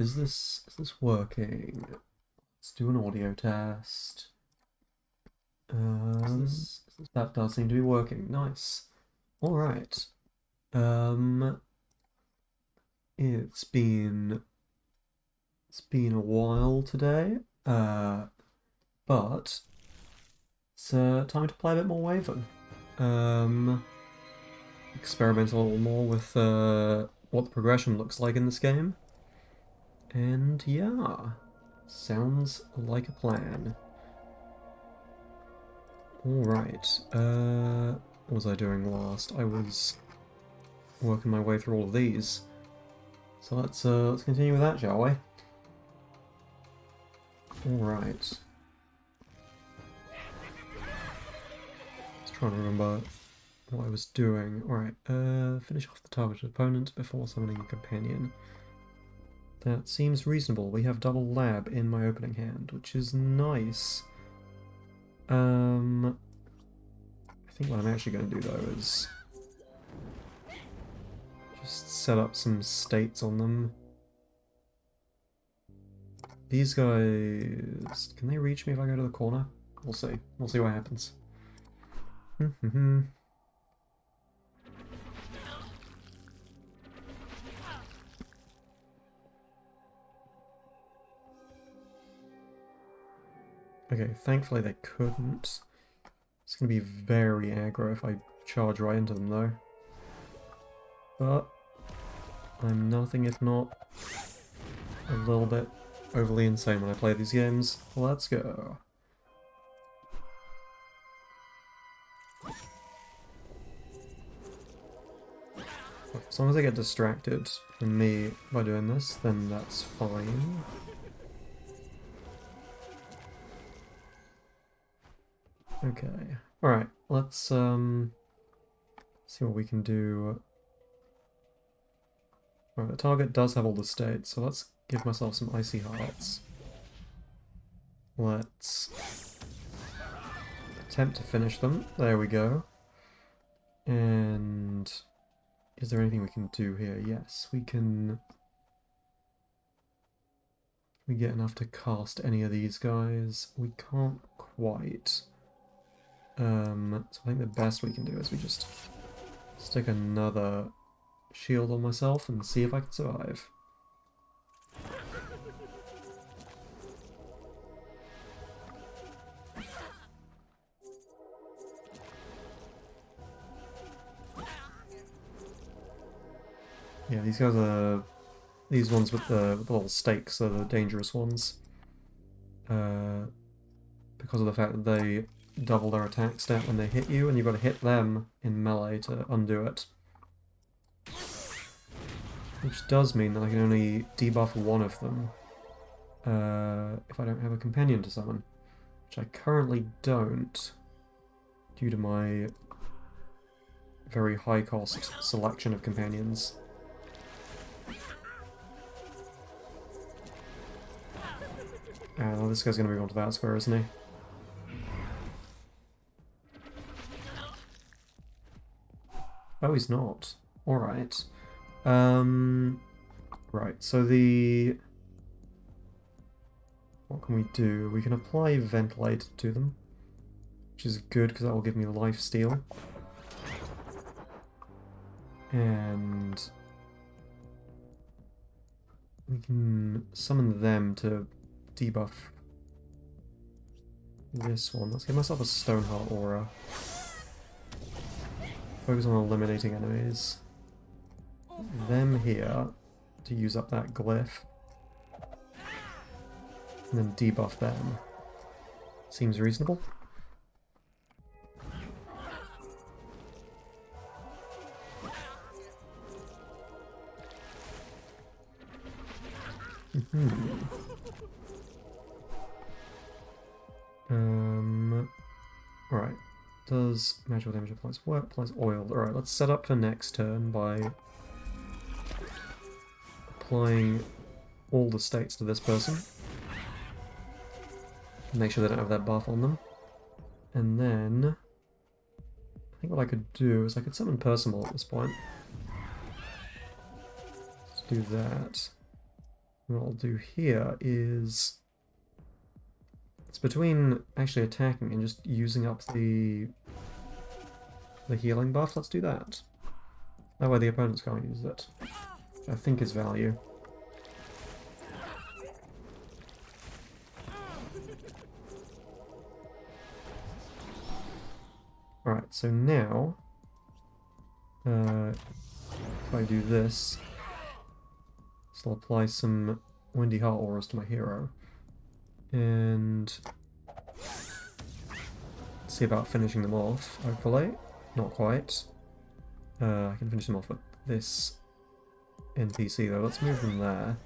Is this working? Let's do an audio test. That does seem to be working. Nice. All right. Um, it's been a while today. But it's time to play a bit more Waven. Um, Experiment a little more with what the progression looks like in this game. And yeah, sounds like a plan. Alright, what was I doing last? I was working my way through all of these. So let's continue with that, shall we? Alright. Let's try and remember what I was doing. Alright, finish off the targeted opponent before summoning a companion. That seems reasonable. We have double lab in my opening hand, which is nice. I think what I'm actually going to do though is just set up some states on them. These guys, can they reach me if I go to the corner? We'll see. We'll see what happens. Okay, thankfully they couldn't. It's going to be very aggro if I charge right into them though. But I'm nothing if not a little bit overly insane when I play these games. Let's go. As long as I get distracted from me by doing this, then that's fine. Okay. Alright, let's see what we can do. Alright, the target does have all the states, so let's give myself some icy hearts. Let's attempt to finish them. There we go. And is there anything we can do here? Yes, we can. We get enough to cast any of these guys. We can't quite. So I think the best we can do is we just stick another shield on myself and see if I can survive. Yeah, these guys are... These ones with the little stakes are the dangerous ones. Because of the fact that they double their attack stat when they hit you, and you've got to hit them in melee to undo it. Which does mean that I can only debuff one of them if I don't have a companion to summon. Which I currently don't, due to my very high cost selection of companions. Oh, this guy's going to move on to that square, isn't he? Oh, he's not. Alright. Right, so the... What can we do? We can apply Ventilate to them, which is good because that will give me lifesteal. And we can summon them to debuff this one. Let's give myself a Stoneheart aura. Focus on eliminating enemies. Them here to use up that glyph. And then debuff them. Seems reasonable. Alright. Does magical damage applies what? Applies oil. Alright, let's set up for next turn by applying all the states to this person. Make sure they don't have that buff on them. And then I think what I could do is I could summon Percival at this point. Let's do that. What I'll do here is... It's between actually attacking and just using up the healing buff. Let's do that. That way the opponents can't use it. Which I think is value. Alright, so now... if I do this... So I'll apply some Windy Heart auras to my hero. And... see about finishing them off, hopefully. Not quite. I can finish them off with this NPC though. Let's move them there.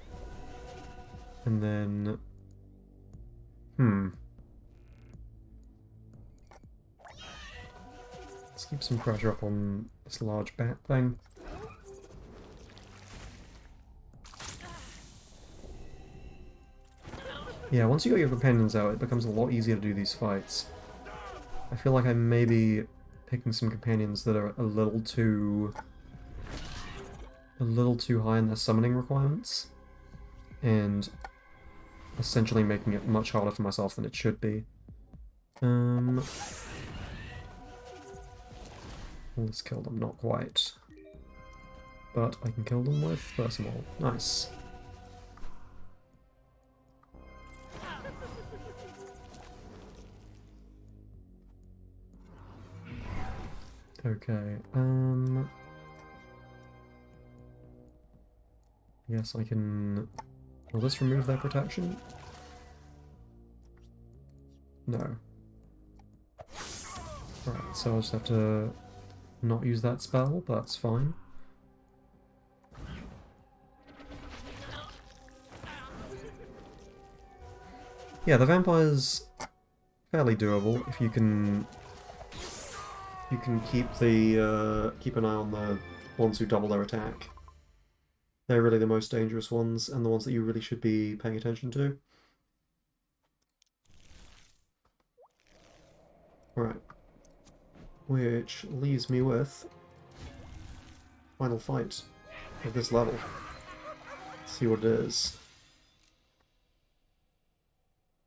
And then... Let's keep some pressure up on this large bat thing. Yeah, once you got your companions out, it becomes a lot easier to do these fights. I feel like I may be picking some companions that are a little too high in their summoning requirements, and essentially making it much harder for myself than it should be. Let's kill them, not quite. But I can kill them with Percival. Nice. Okay, yes, I can... Will this remove their protection? No. Alright, so I'll just have to not use that spell, but that's fine. Yeah, the vampire's fairly doable if you can... You can keep an eye on the ones who double their attack. They're really the most dangerous ones, and the ones that you really should be paying attention to. Right. Which leaves me with final fight at this level. Let's see what it is.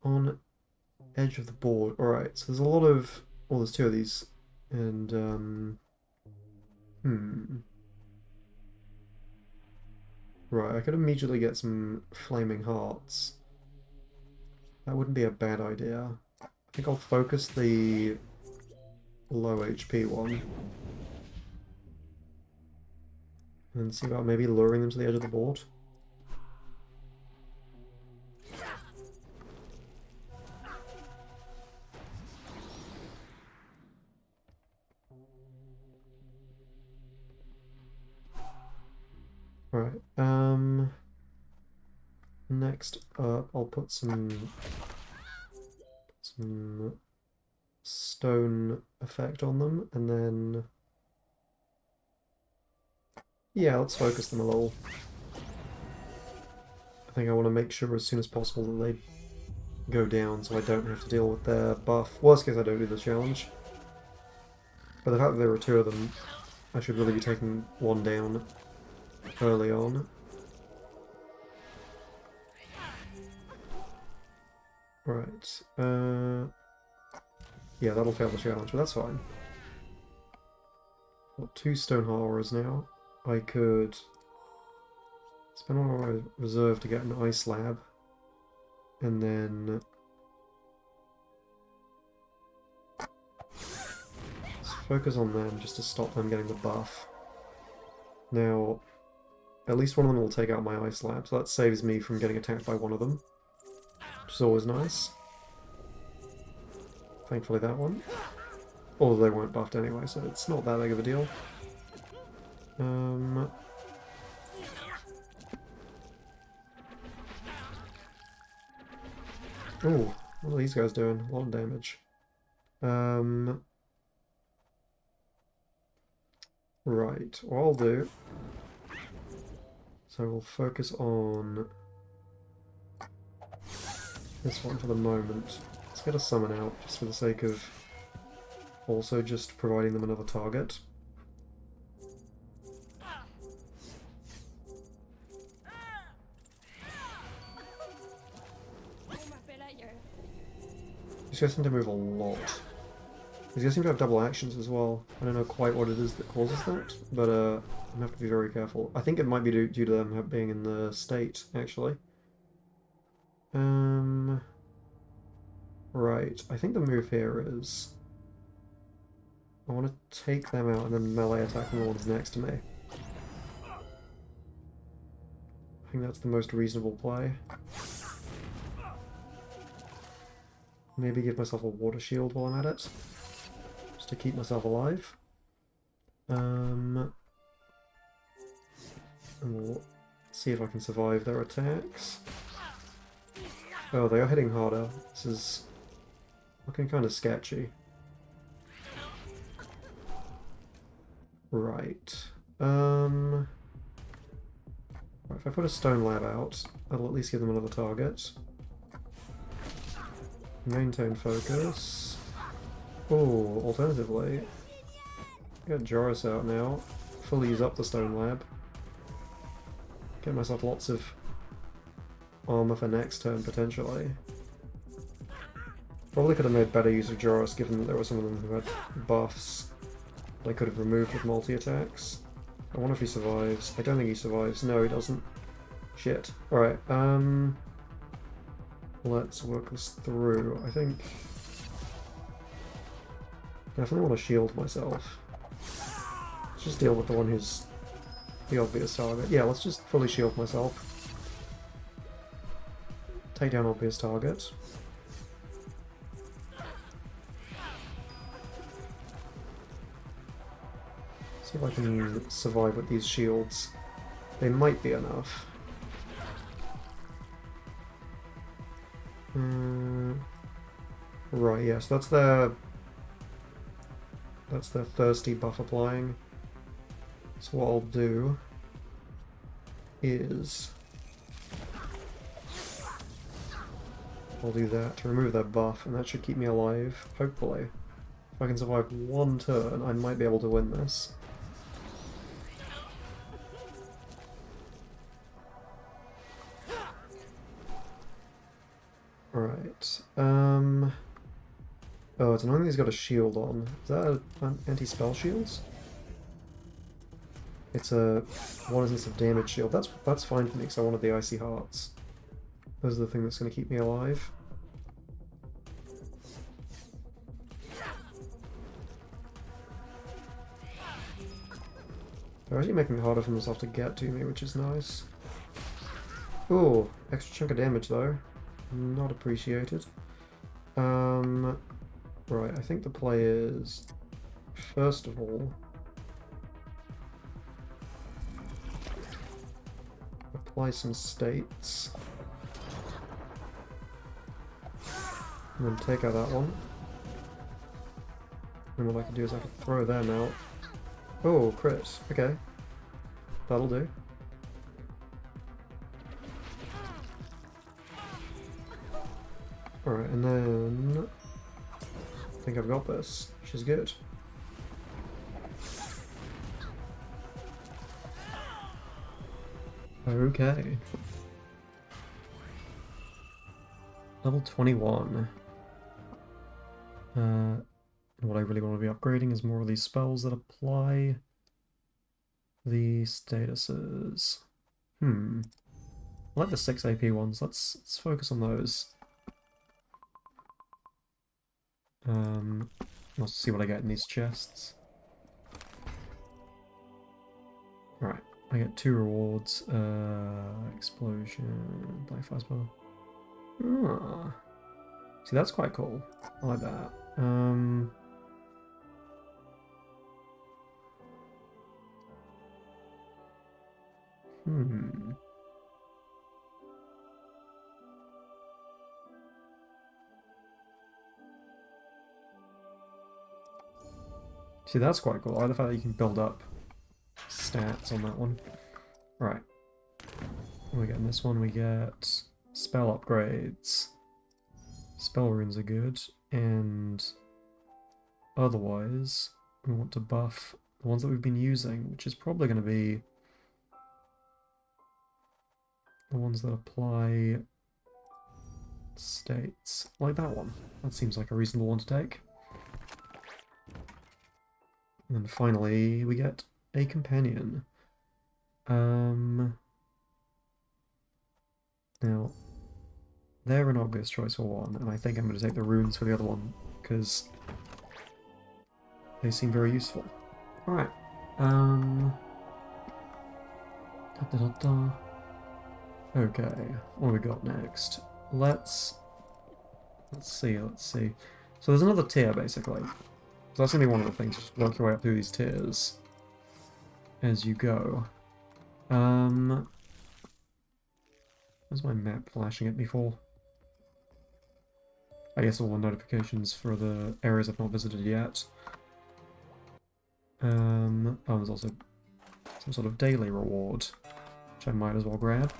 On edge of the board. Alright, so there's a lot of... Well, there's two of these. And, Right, I could immediately get some flaming hearts. That wouldn't be a bad idea. I think I'll focus the low HP one. And see about maybe luring them to the edge of the board. Alright, next up I'll put some stone effect on them, and then... Yeah, let's focus them a little. I think I want to make sure as soon as possible that they go down so I don't have to deal with their buff. Worst case I don't do the challenge. But the fact that there were two of them, I should really be taking one down early on. Right, yeah, that'll fail the challenge, but that's fine. Got two stone horrors now. I could spend one of my reserve to get an ice slab, and then let's focus on them just to stop them getting the buff. Now, at least one of them will take out my ice slab, so that saves me from getting attacked by one of them, which is always nice. Thankfully that one. Although they weren't buffed anyway, so it's not that big of a deal. Oh, what are these guys doing? A lot of damage. Right, what I'll do... So we'll focus on this one for the moment. Let's get a summon out, just for the sake of also just providing them another target. These guys seem to move a lot. These guys seem to have double actions as well. I don't know quite what it is that causes that, but I'm gonna have to be very careful. I think it might be due to them being in the state, actually. Right. I think the move here is I want to take them out and then melee attack the one that's next to me. I think that's the most reasonable play. Maybe give myself a water shield while I'm at it, just to keep myself alive. And we'll see if I can survive their attacks. Oh, they are hitting harder. This is looking kind of sketchy. Right. If I put a stone lab out, that'll at least give them another target. Maintain focus. Oh, alternatively, get Joris out now. Fully use up the stone lab. Get myself lots of armor for next turn, potentially. Probably could have made better use of Joris, given that there were some of them who had buffs that I could have removed with multi-attacks. I wonder if he survives. I don't think he survives. No, he doesn't. Shit. Alright, let's work this through. I think definitely want to shield myself. Let's just deal with the one who's the obvious target. Yeah, let's just fully shield myself. Take down obvious target. See if I can survive with these shields. They might be enough. Right, yes, that's their thirsty buff applying. So what I'll do is I'll do that to remove their buff, and that should keep me alive, hopefully. If I can survive one turn, I might be able to win this. Alright, oh, it's annoying that he's got a shield on. Is that an anti-spell shields? It's a 1 instance of damage shield. That's fine for me because I wanted the icy hearts. Those are the thing that's going to keep me alive. They're actually making it harder for themselves to get to me, which is nice. Ooh, extra chunk of damage though. Not appreciated. Right, I think the play is, first of all, apply some states. And then take out that one. And what I can do is I can throw them out. Oh, crit. Okay. That'll do. Alright, and then I think I've got this, which is good. Okay. Level 21. What I really want to be upgrading is more of these spells that apply the statuses. I like the 6 AP ones. Let's focus on those. Let's see what I get in these chests. Alright, I get 2 rewards. Explosion, Black Fire Spell. Ah. See, that's quite cool. I like that. See, that's quite cool. I like the fact that you can build up stats on that one. Right. What we get in this one? We get spell upgrades. Spell runes are good, and otherwise we want to buff the ones that we've been using, which is probably going to be the ones that apply states. Like that one. That seems like a reasonable one to take. And then finally, we get a companion. Now, they're an obvious choice for one, and I think I'm going to take the runes for the other one, because they seem very useful. Alright. Okay, what have we got next? Let's see. So there's another tier, basically. So that's going to be one of the things, just work your way up through these tiers as you go. Where's my map flashing at me for? I guess all the notifications for the areas I've not visited yet. Oh, there's also some sort of daily reward, which I might as well grab.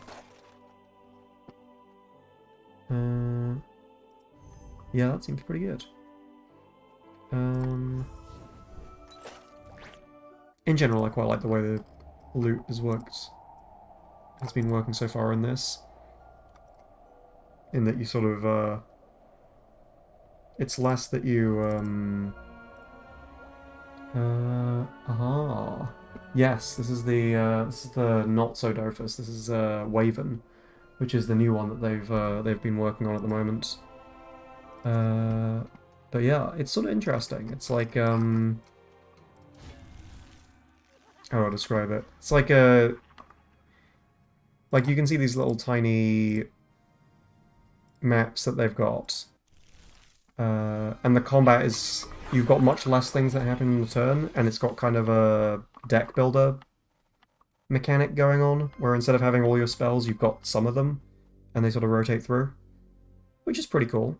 Yeah, that seems pretty good. In general, I quite like the way the loot has worked. It's been working so far in this. In that you sort of, it's less that you, aha. Yes, this is the not so Dofus. This is, Waven, which is the new one that they've been working on at the moment. But yeah, it's sort of interesting. It's like, how do I describe it? It's like a... Like, you can see these little tiny maps that they've got. And the combat is... You've got much less things that happen in the turn, and it's got kind of a deck builder mechanic going on, where instead of having all your spells, you've got some of them, and they sort of rotate through. Which is pretty cool.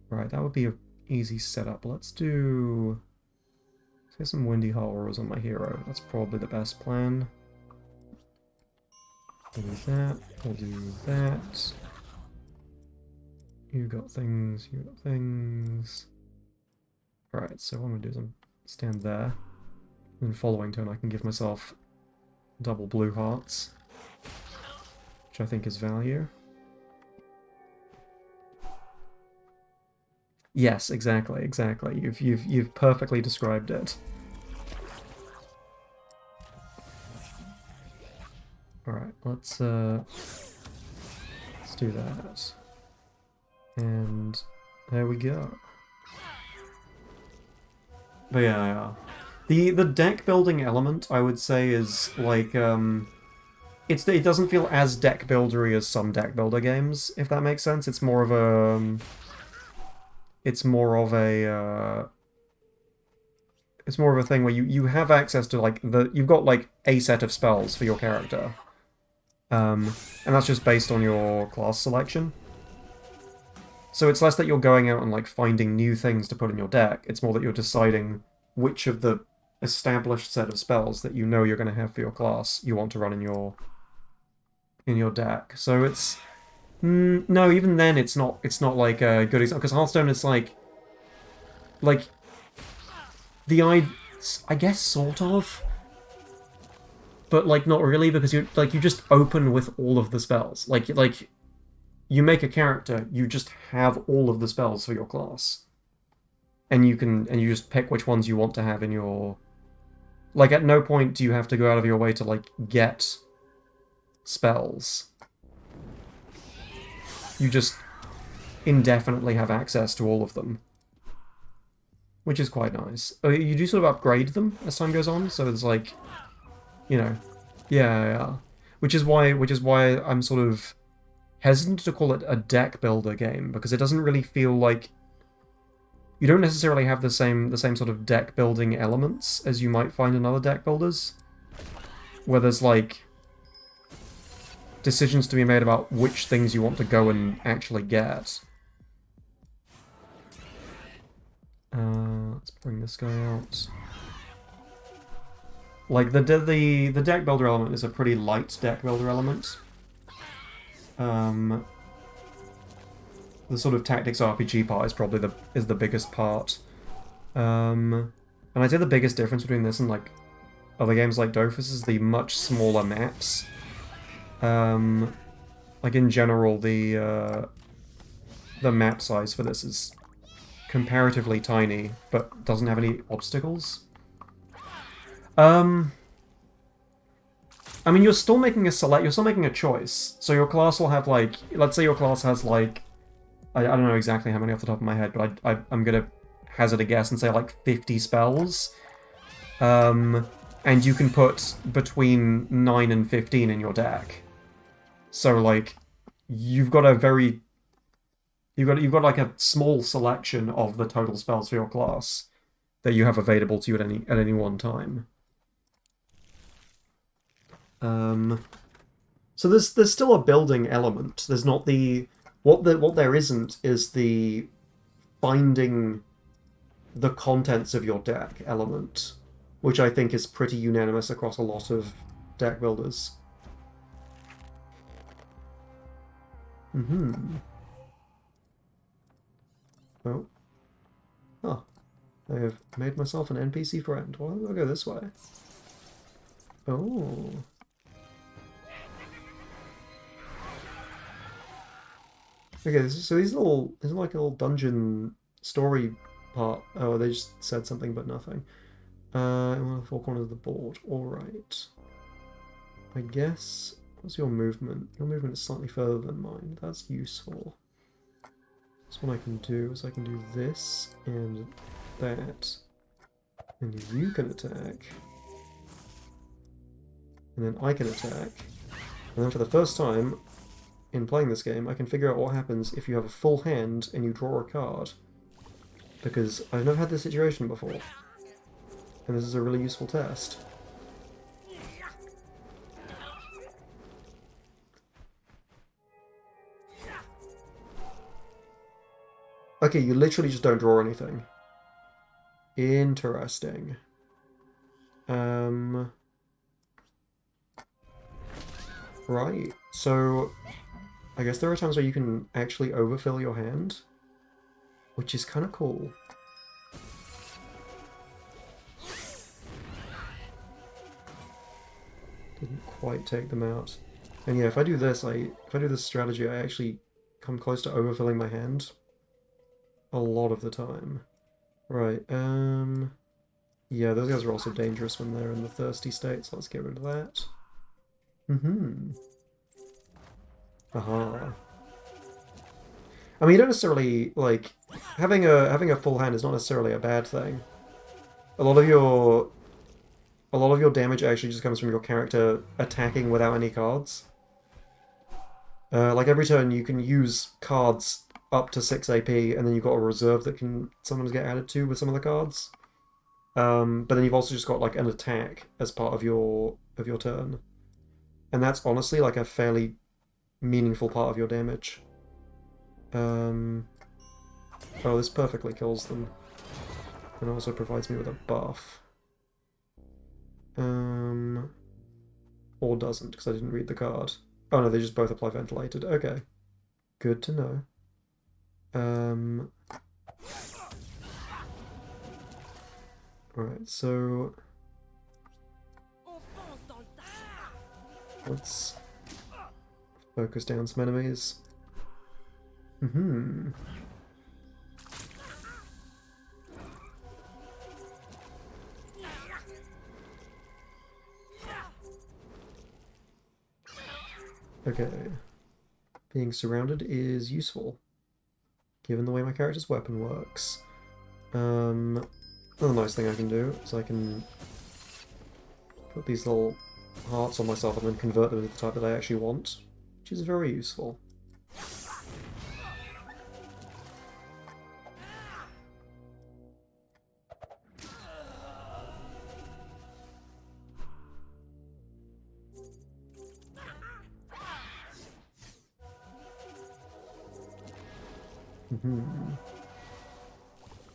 Right, that would be an easy setup. Let's get some Windy Horrors on my hero. That's probably the best plan. We'll do that. We'll do that. You got things. You got things. Right, so what I'm going to do is stand there. And following turn I can give myself double blue hearts. Which I think is value. Yes, exactly. You've perfectly described it. Alright, let's do that. And there we go. But yeah. The deck building element, I would say, is like it doesn't feel as deck buildery as some deck builder games, if that makes sense. It's more of a thing where you have access to like you've got like a set of spells for your character. And that's just based on your class selection. So it's less that you're going out and like finding new things to put in your deck, it's more that you're deciding which of the established set of spells that you know you're going to have for your class you want to run in your deck. So it's no, even then it's not like a good example, because Hearthstone is like I guess sort of, but like not really, because you just open with all of the spells. Like you make a character, you just have all of the spells for your class, and you just pick which ones you want to have in your. Like at no point do you have to go out of your way to like get spells. You just indefinitely have access to all of them, which is quite nice. You do sort of upgrade them as time goes on, so it's like, you know, yeah. Which is why I'm sort of hesitant to call it a deck builder game, because it doesn't really feel like you don't necessarily have the same sort of deck building elements as you might find in other deck builders, where there's like decisions to be made about which things you want to go and actually get. Let's bring this guy out. Like the deck builder element is a pretty light deck builder element. The sort of tactics RPG part is probably the biggest part. And I'd say the biggest difference between this and like other games like Dofus is the much smaller maps. like in general, the map size for this is comparatively tiny, but doesn't have any obstacles. I mean, you're still making a you're still making a choice. So your class will have, like, let's say your class has, like, I don't know exactly how many off the top of my head, but I'm gonna hazard a guess and say, like, 50 spells. And you can put between 9 and 15 in your deck. So, like, you've got a very... You've got like a small selection of the total spells for your class that you have available to you at any one time. So there's still a building element. There's not the what there isn't is the finding the contents of your deck element, which I think is pretty unanimous across a lot of deck builders. Oh. Oh. I have made myself an NPC friend. Why don't I go this way? Oh. Okay, so these little... There's like a little dungeon story part. Oh, they just said something but nothing. In one of the four corners of the board. Alright. I guess... What's your movement? Your movement is slightly further than mine. That's useful. So what I can do is I can do this and that. And you can attack. And then I can attack. And then for the first time in playing this game, I can figure out what happens if you have a full hand and you draw a card. Because I've never had this situation before. And this is a really useful test. Okay, you literally just don't draw anything. Interesting. Right, so I guess there are times where you can actually overfill your hand, which is kind of cool. Didn't quite take them out. And yeah, if I do this strategy, I actually come close to overfilling my hand a lot of the time. Right, yeah, those guys are also dangerous when they're in the thirsty state, so let's get rid of that. Aha. I mean, you don't necessarily, like, having a full hand is not necessarily a bad thing. A lot of your damage actually just comes from your character attacking without any cards. Like every turn you can use cards up to 6 AP, and then you've got a reserve that can sometimes get added to with some of the cards. But then you've also just got like an attack as part of your turn. And that's honestly like a fairly meaningful part of your damage. Oh, this perfectly kills them. And also provides me with a buff. Or doesn't, because I didn't read the card. Oh no, they just both apply ventilated. Okay. Good to know. Alright, so... let's focus down some enemies. Okay. Being surrounded is useful, given the way my character's weapon works. Another nice thing I can do is I can put these little hearts on myself and then convert them into the type that I actually want, which is very useful.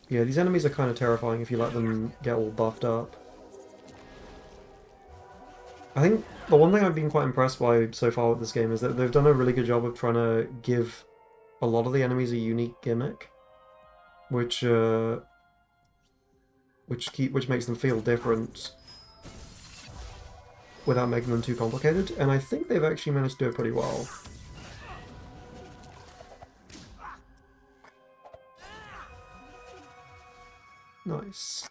Yeah, these enemies are kind of terrifying if you let them get all buffed up. I think the one thing I've been quite impressed by so far with this game is that they've done a really good job of trying to give a lot of the enemies a unique gimmick, which makes them feel different without making them too complicated, and I think they've actually managed to do it pretty well. Nice.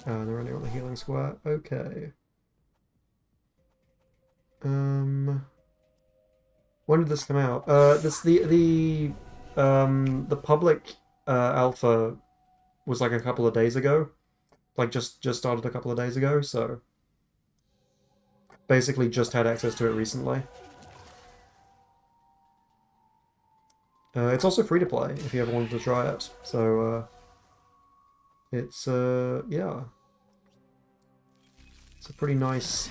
They're only on the healing square. Okay. When did this come out? The public alpha was like a couple of days ago. Like just started a couple of days ago, so basically just had access to it recently. It's also free to play if you ever wanted to try it. So it's yeah. It's a pretty nice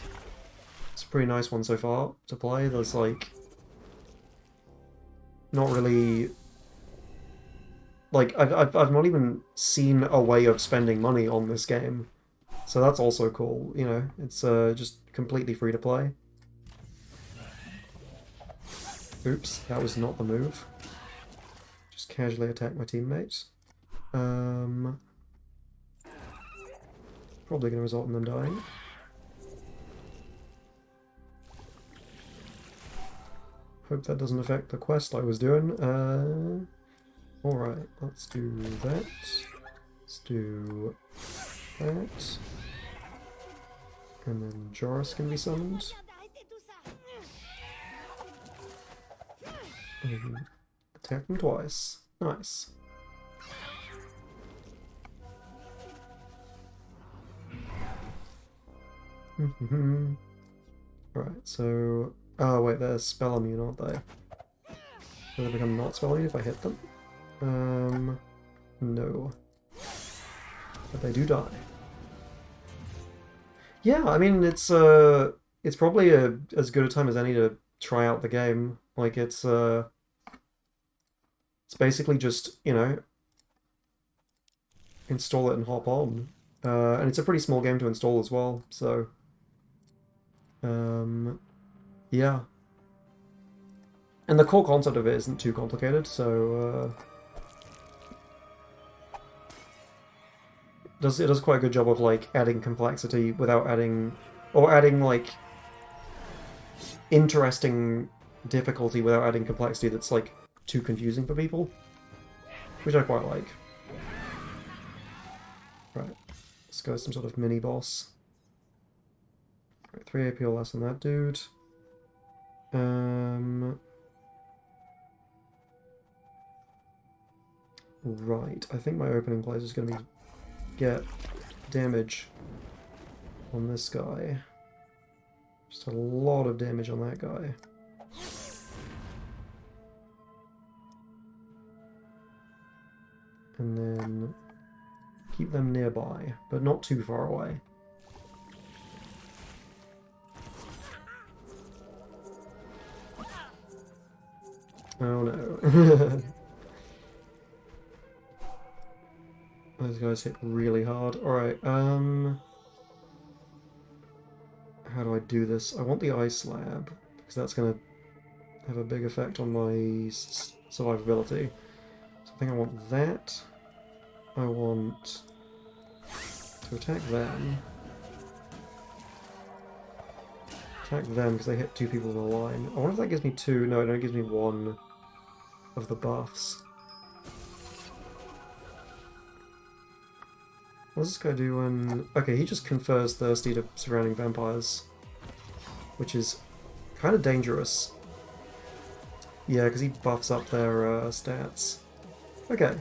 one so far to play. There's like not really like I've not even seen a way of spending money on this game. So that's also cool, you know. It's just completely free to play. Oops, that was not the move. Just casually attack my teammates. Probably going to result in them dying. Hope that doesn't affect the quest I was doing. Alright, let's do that. Let's do that. And then Joris can be summoned. And attack them twice. Nice. Alright, so... Oh wait, they're spell immune, aren't they? Do they become not spell immune if I hit them? No. But they do die. Yeah, I mean, it's probably as good a time as any to try out the game. Like, it's basically just, you know, install it and hop on. And it's a pretty small game to install as well, so... yeah. And the core concept of it isn't too complicated, so... it does quite a good job of, like, adding complexity without adding... Or adding, like, interesting difficulty without adding complexity that's, like, too confusing for people. Which I quite like. Right. Let's go some sort of mini-boss. Right, 3 AP or less on that dude. Right, I think my opening place is going to be get damage on this guy. Just a lot of damage on that guy. And then keep them nearby, but not too far away. Oh no. Those guys hit really hard. Alright, how do I do this? I want the ice slab, because that's going to have a big effect on my survivability. So I think I want that. I want to attack them. Attack them because they hit 2 people in a line. I wonder if that gives me 2. No, it only gives me 1 of the buffs. What does this guy do when... Okay, he just confers thirsty to surrounding vampires. Which is kind of dangerous. Yeah, because he buffs up their stats. Okay.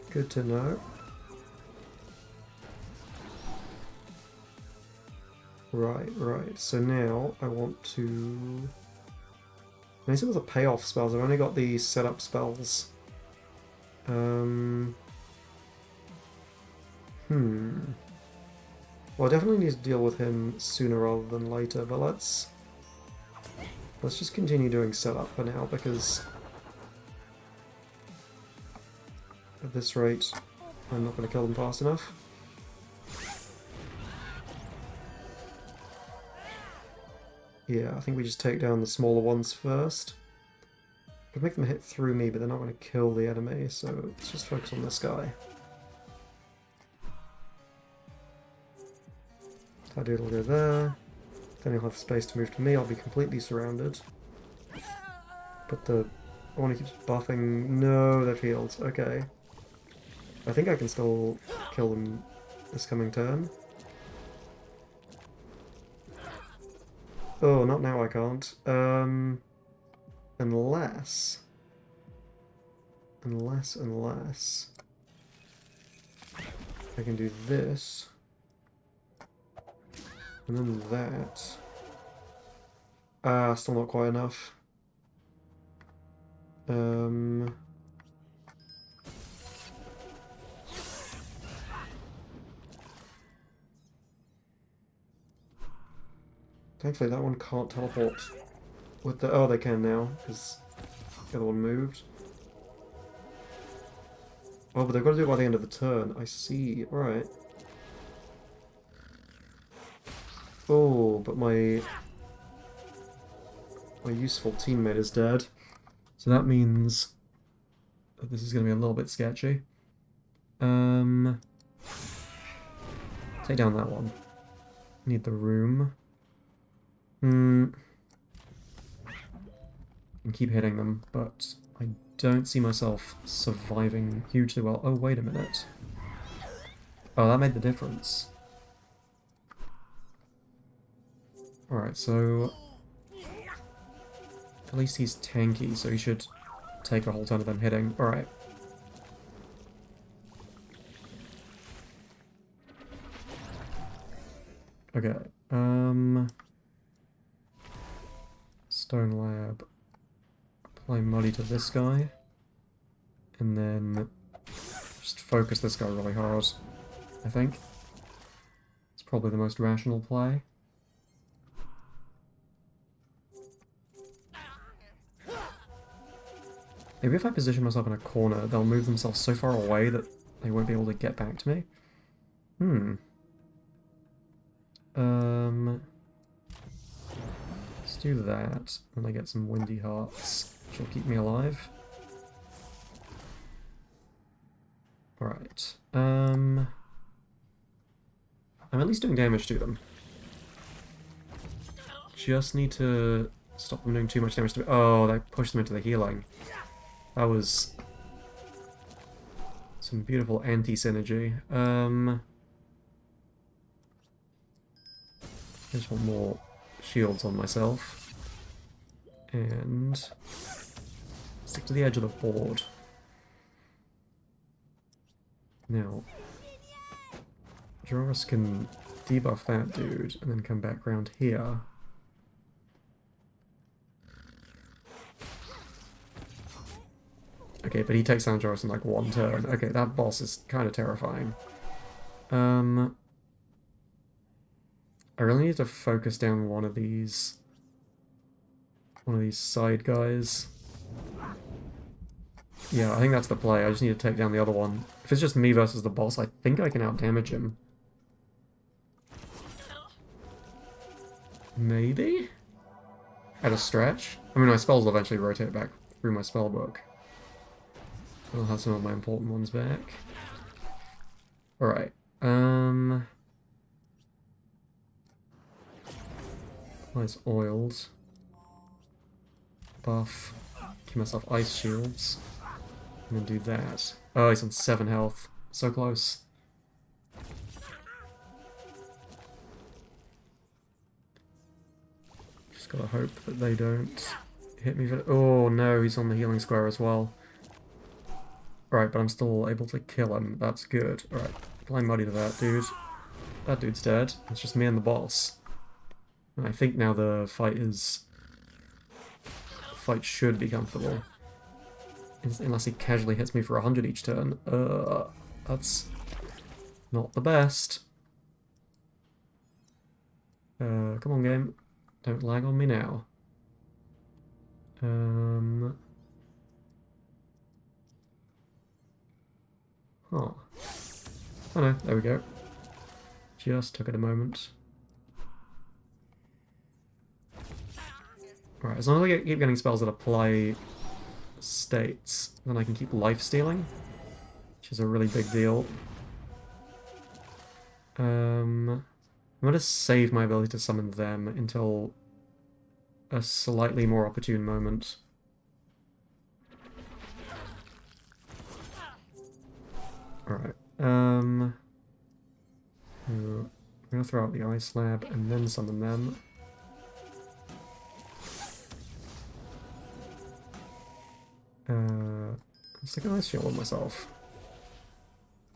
Good to know. Right. So now I want to... Maybe some of the payoff spells. I've only got the setup spells. Well, I definitely need to deal with him sooner rather than later, but let's just continue doing setup for now, because at this rate, I'm not going to kill them fast enough. Yeah, I think we just take down the smaller ones first. Could make them hit through me, but they're not going to kill the enemy, so let's just focus on this guy. That dude will go there. Then he'll have space to move to me. I'll be completely surrounded. But the one who keeps buffing... No, they've healed. Okay. I think I can still kill them this coming turn. Oh, not now I can't. Unless I can do this. And then that. Still not quite enough. Thankfully that one can't teleport with the... Oh, they can now, because the other one moved. Oh, but they've got to do it by the end of the turn. I see. Alright. Oh, but my useful teammate is dead. So that means that this is going to be a little bit sketchy. Take down that one. Need the room. And keep hitting them, but I don't see myself surviving hugely well. Oh, wait a minute. Oh, that made the difference. Alright, so... At least he's tanky, so he should take a whole ton of them hitting. Alright. Okay, Stone Lab. Apply Muddy to this guy. And then just focus this guy really hard, I think. It's probably the most rational play. Maybe if I position myself in a corner, they'll move themselves so far away that they won't be able to get back to me. Let's do that, and I get some Windy Hearts, which will keep me alive. Alright, I'm at least doing damage to them. Just need to stop them doing too much damage to me. Oh, they pushed them into the healing. That was some beautiful anti-synergy. I just want more shields on myself. And stick to the edge of the board. Now, Joris can debuff that dude and then come back around here. Okay, but he takes down Joris in like one turn. Okay, that boss is kind of terrifying. I really need to focus down one of these side guys. Yeah, I think that's the play. I just need to take down the other one. If it's just me versus the boss, I think I can outdamage him. Maybe? At a stretch? I mean, my spells will eventually rotate back through my spell book. I'll have some of my important ones back. Alright. Nice oils. Buff. Give myself ice shields. And then do that. Oh, he's on 7 health. So close. Just gotta hope that they don't hit me. Oh no, he's on the healing square as well. Alright, but I'm still able to kill him. That's good. Alright, apply Muddy to that dude. That dude's dead. It's just me and the boss. And I think now the fight should be comfortable. Unless he casually hits me for 100 each turn. That's not the best. Come on, game. Don't lag on me now. Huh. Oh no, there we go. Just took it a moment. Alright, as long as I keep getting spells that apply states, then I can keep life stealing, which is a really big deal. I'm gonna save my ability to summon them until a slightly more opportune moment. Alright, I'm gonna throw out the ice slab and then summon them. Let's take an ice shield on myself.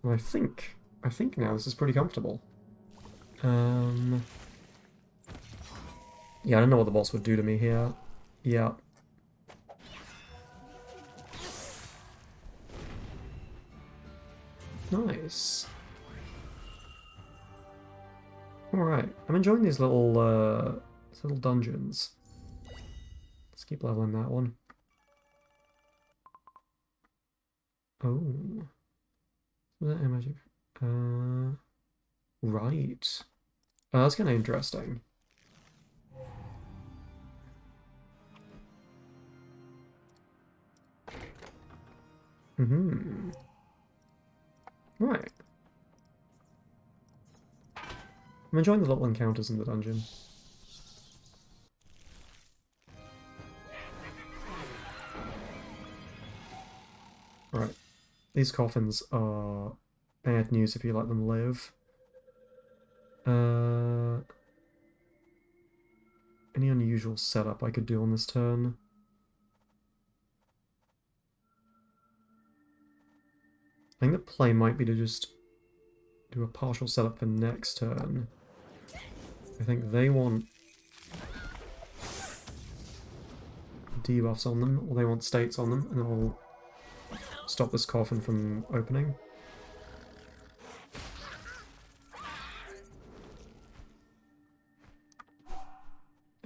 And I think now this is pretty comfortable. Yeah, I don't know what the boss would do to me here. Yeah. Nice. Alright, I'm enjoying these little dungeons. Let's keep leveling that one. Oh. Was that magic? Right. Oh, that's kind of interesting. Mm-hmm. Right. I'm enjoying the little encounters in the dungeon. Right. These coffins are bad news if you let them live. Any unusual setup I could do on this turn? I think the play might be to just do a partial setup for next turn. I think they want debuffs on them, or they want states on them, and I'll stop this coffin from opening.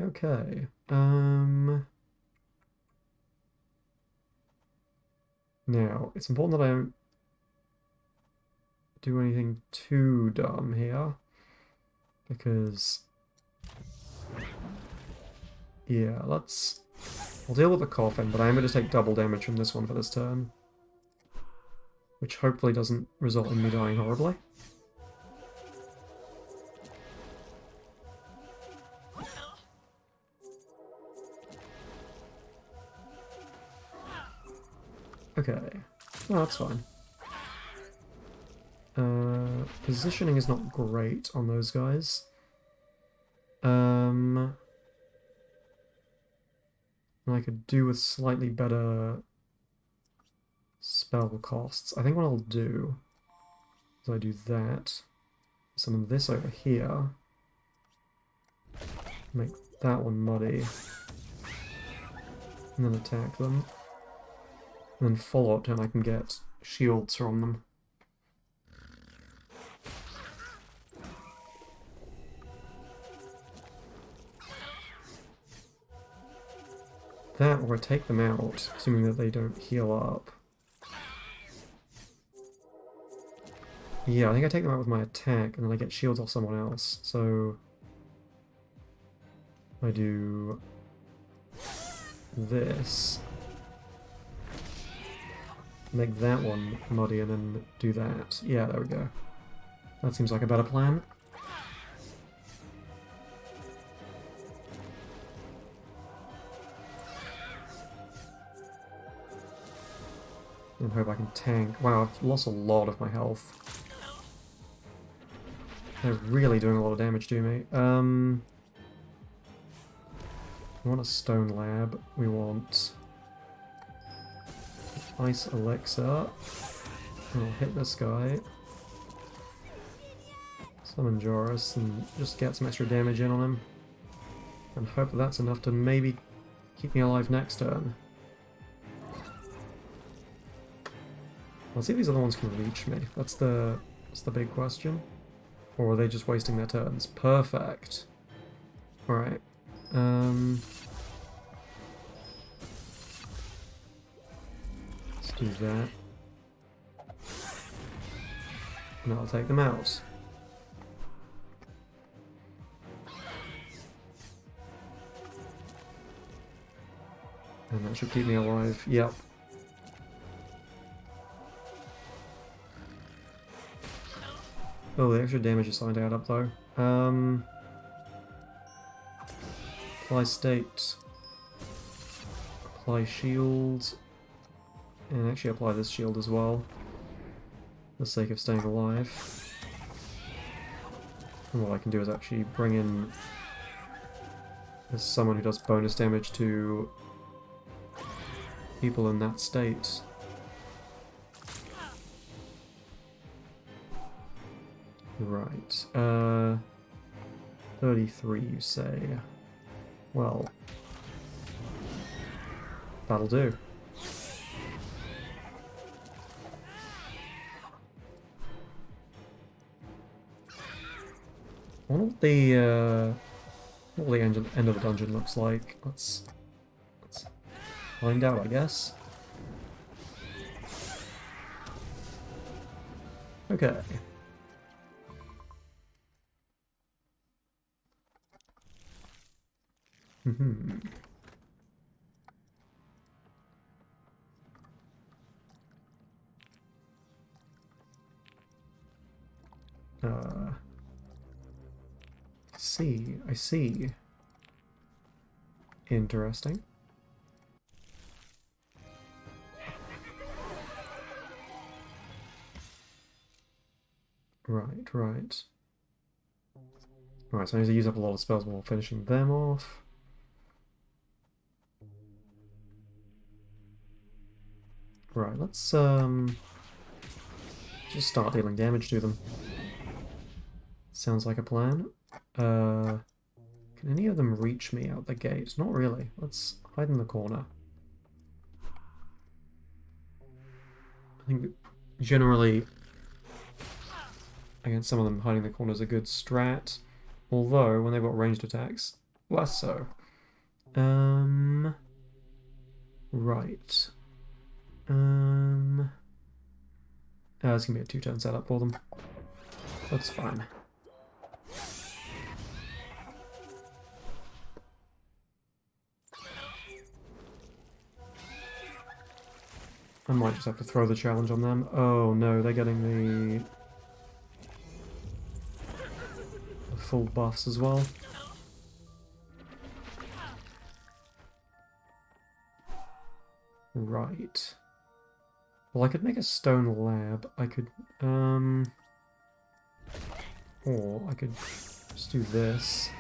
Okay. Now, it's important that I don't do anything too dumb here, because yeah, I'll deal with the coffin, but I am going to take double damage from this one for this turn, which hopefully doesn't result in me dying horribly. Okay, oh, that's fine. Positioning is not great on those guys. I could do with slightly better spell costs. I think what I'll do is I do that, summon this over here, make that one muddy, and then attack them. And then follow-up turn I can get shields from them. That, or I take them out, assuming that they don't heal up. Yeah, I think I take them out with my attack, and then I get shields off someone else. So I do this. Make that one muddy, and then do that. Yeah, there we go. That seems like a better plan. And hope I can tank. Wow, I've lost a lot of my health. They're really doing a lot of damage to me. We want a stone lab. We want ice elixir. And I'll hit this guy. Summon Joris and just get some extra damage in on him. And hope that that's enough to maybe keep me alive next turn. Let's see if these other ones can reach me. That's the big question. Or are they just wasting their turns? Perfect. Alright. Let's do that. And I'll take them out. And that should keep me alive. Yep. Oh, the extra damage is starting to add up though. Apply state. Apply shield. And actually apply this shield as well. For the sake of staying alive. And what I can do is actually bring in someone who does bonus damage to people in that state. Right. 33 you say. Well, that'll do. I wonder what the end of the dungeon looks like. Let's find out, I guess. Okay. I see. Interesting. Right. Right, so I need to use up a lot of spells while finishing them off. Right, let's just start dealing damage to them. Sounds like a plan. Can any of them reach me out the gate? Not really. Let's hide in the corner. I think generally against some of them, hiding in the corner is a good strat. Although, when they've got ranged attacks, less so. Right. It's gonna be a 2-turn setup for them. That's fine. I might just have to throw the challenge on them. Oh no, they're getting the full buffs as well. Right. Well, I could make a stone lab. I could, or I could just do this.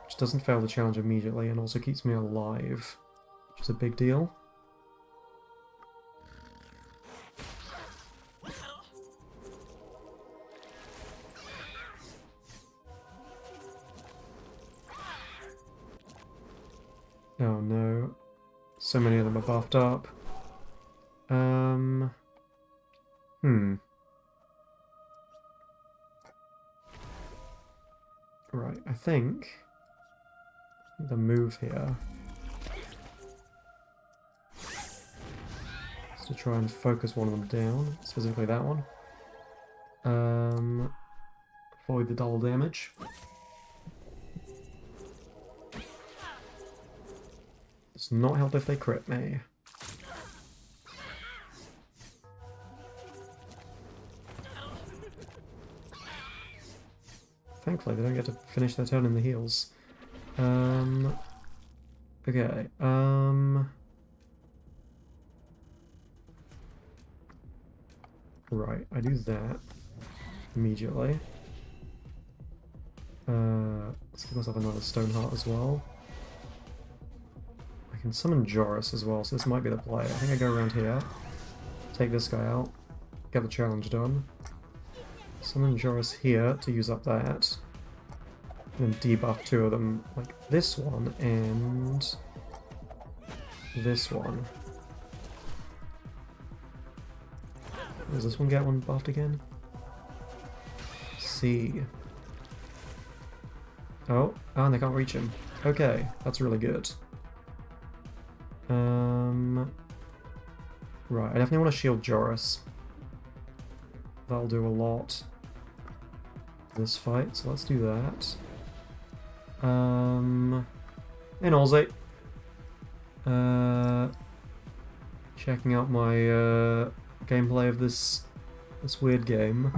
Which doesn't fail the challenge immediately and also keeps me alive, which is a big deal. Oh no. So many of them are buffed up. Right, I think the move here is to try and focus one of them down, specifically that one. Avoid the double damage. Does not help if they crit me. Thankfully, they don't get to finish their turn in the heals. Okay, right, I do that immediately. Let's give myself another stone heart as well. I can summon Joris as well, so this might be the play. I think I go around here, take this guy out, get the challenge done. Summon Joris here to use up that. And then debuff 2 of them, like this one and this one. Does this one get one buffed again? C. Oh, and they can't reach him. Okay, that's really good. Right, I definitely want to shield Joris. That'll do a lot. This fight, so let's do that. And Ozzy. Checking out my gameplay of this weird game.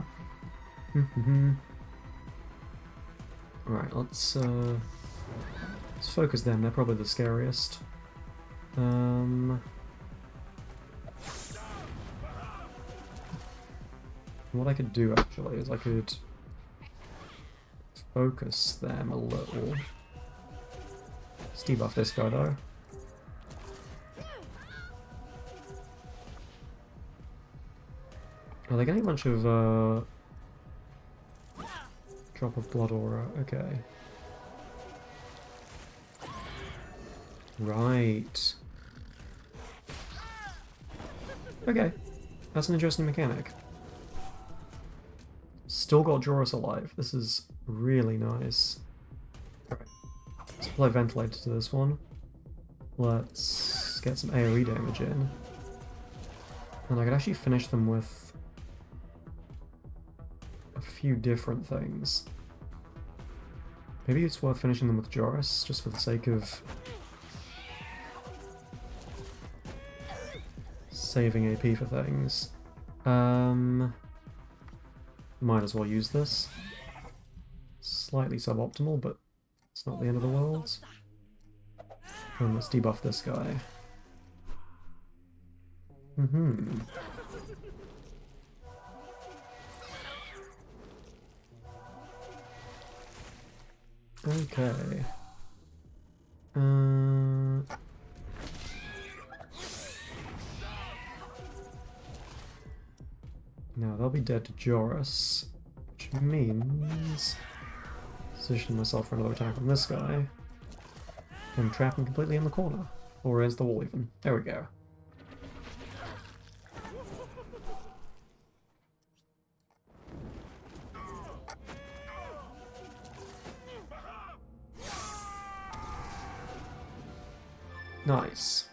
Alright, let's focus them. They're probably the scariest. What I could do actually is I could focus them a little. Let's debuff this guy though. Oh, they're getting a bunch of drop of blood aura. Okay. Right. Okay. That's an interesting mechanic. Still got Joris alive. This is really nice. Alright. Let's apply Ventilator to this one. Let's get some AoE damage in. And I could actually finish them with a few different things. Maybe it's worth finishing them with Joris, just for the sake of saving AP for things. Might as well use this. Slightly suboptimal, but it's not the end of the world. And let's debuff this guy. Okay. Now they'll be dead to Joris, which means position myself for another attack on this guy and trap him completely in the corner. Or is the wall even? There we go. Nice.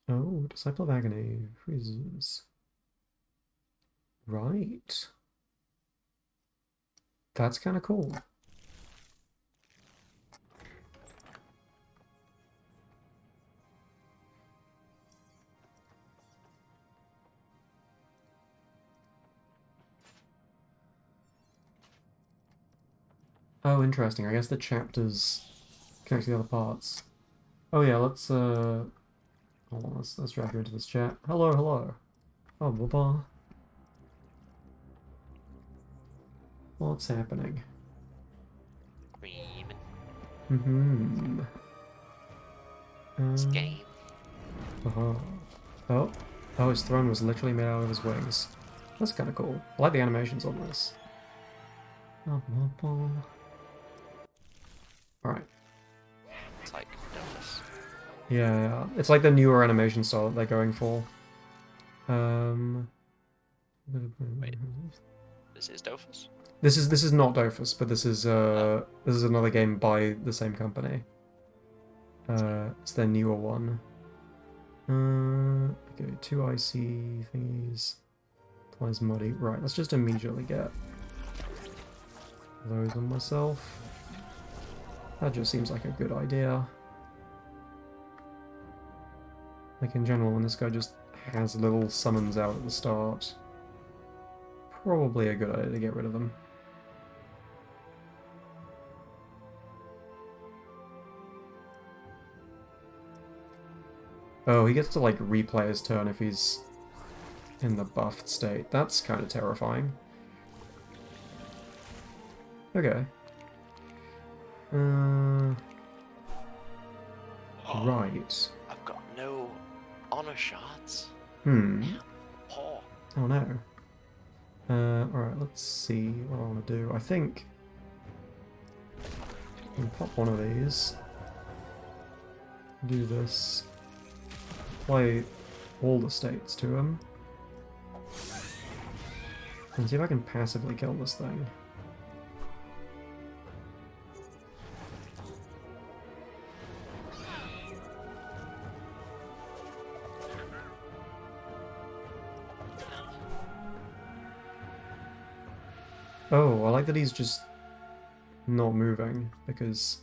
Oh, Disciple of Agony freezes. Right. That's kind of cool. Oh, interesting. I guess the chapters connect to the other parts. Oh yeah, let's hold on, let's drag you into this chat. Hello, hello. Oh, blah. What's happening? Waven. This game. Oh, his throne was literally made out of his wings. That's kind of cool. I like the animations on this. Alright. It's like Dofus. Yeah, it's like the newer animation style that they're going for. Wait. This is Dofus? This is not Dofus, but this is another game by the same company. It's their newer one. Okay, 2 icy thingies. Applies muddy. Right, let's just immediately get those on myself. That just seems like a good idea. Like in general, when this guy just has little summons out at the start, probably a good idea to get rid of them. Oh, he gets to like replay his turn if he's in the buffed state. That's kind of terrifying. Okay. Right. I've got no honor shots. Oh no. Alright, let's see what I want to do. I think I can pop one of these. Do this. Play all the states to him. And see if I can passively kill this thing. Oh, I like that he's just not moving, because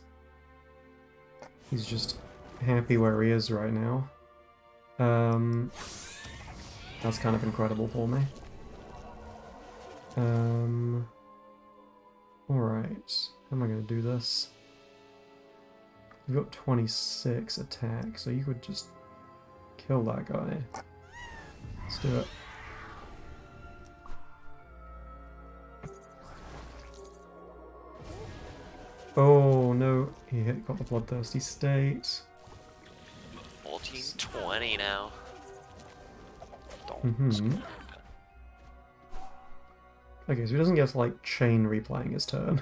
He's just happy where he is right now. That's kind of incredible for me. Alright. How am I going to do this? You've got 26 attack, so you could just kill that guy. Let's do it. Oh no, he got the bloodthirsty state. 1420 now. Mm-hmm. Okay, so he doesn't get to, like, chain replaying his turn.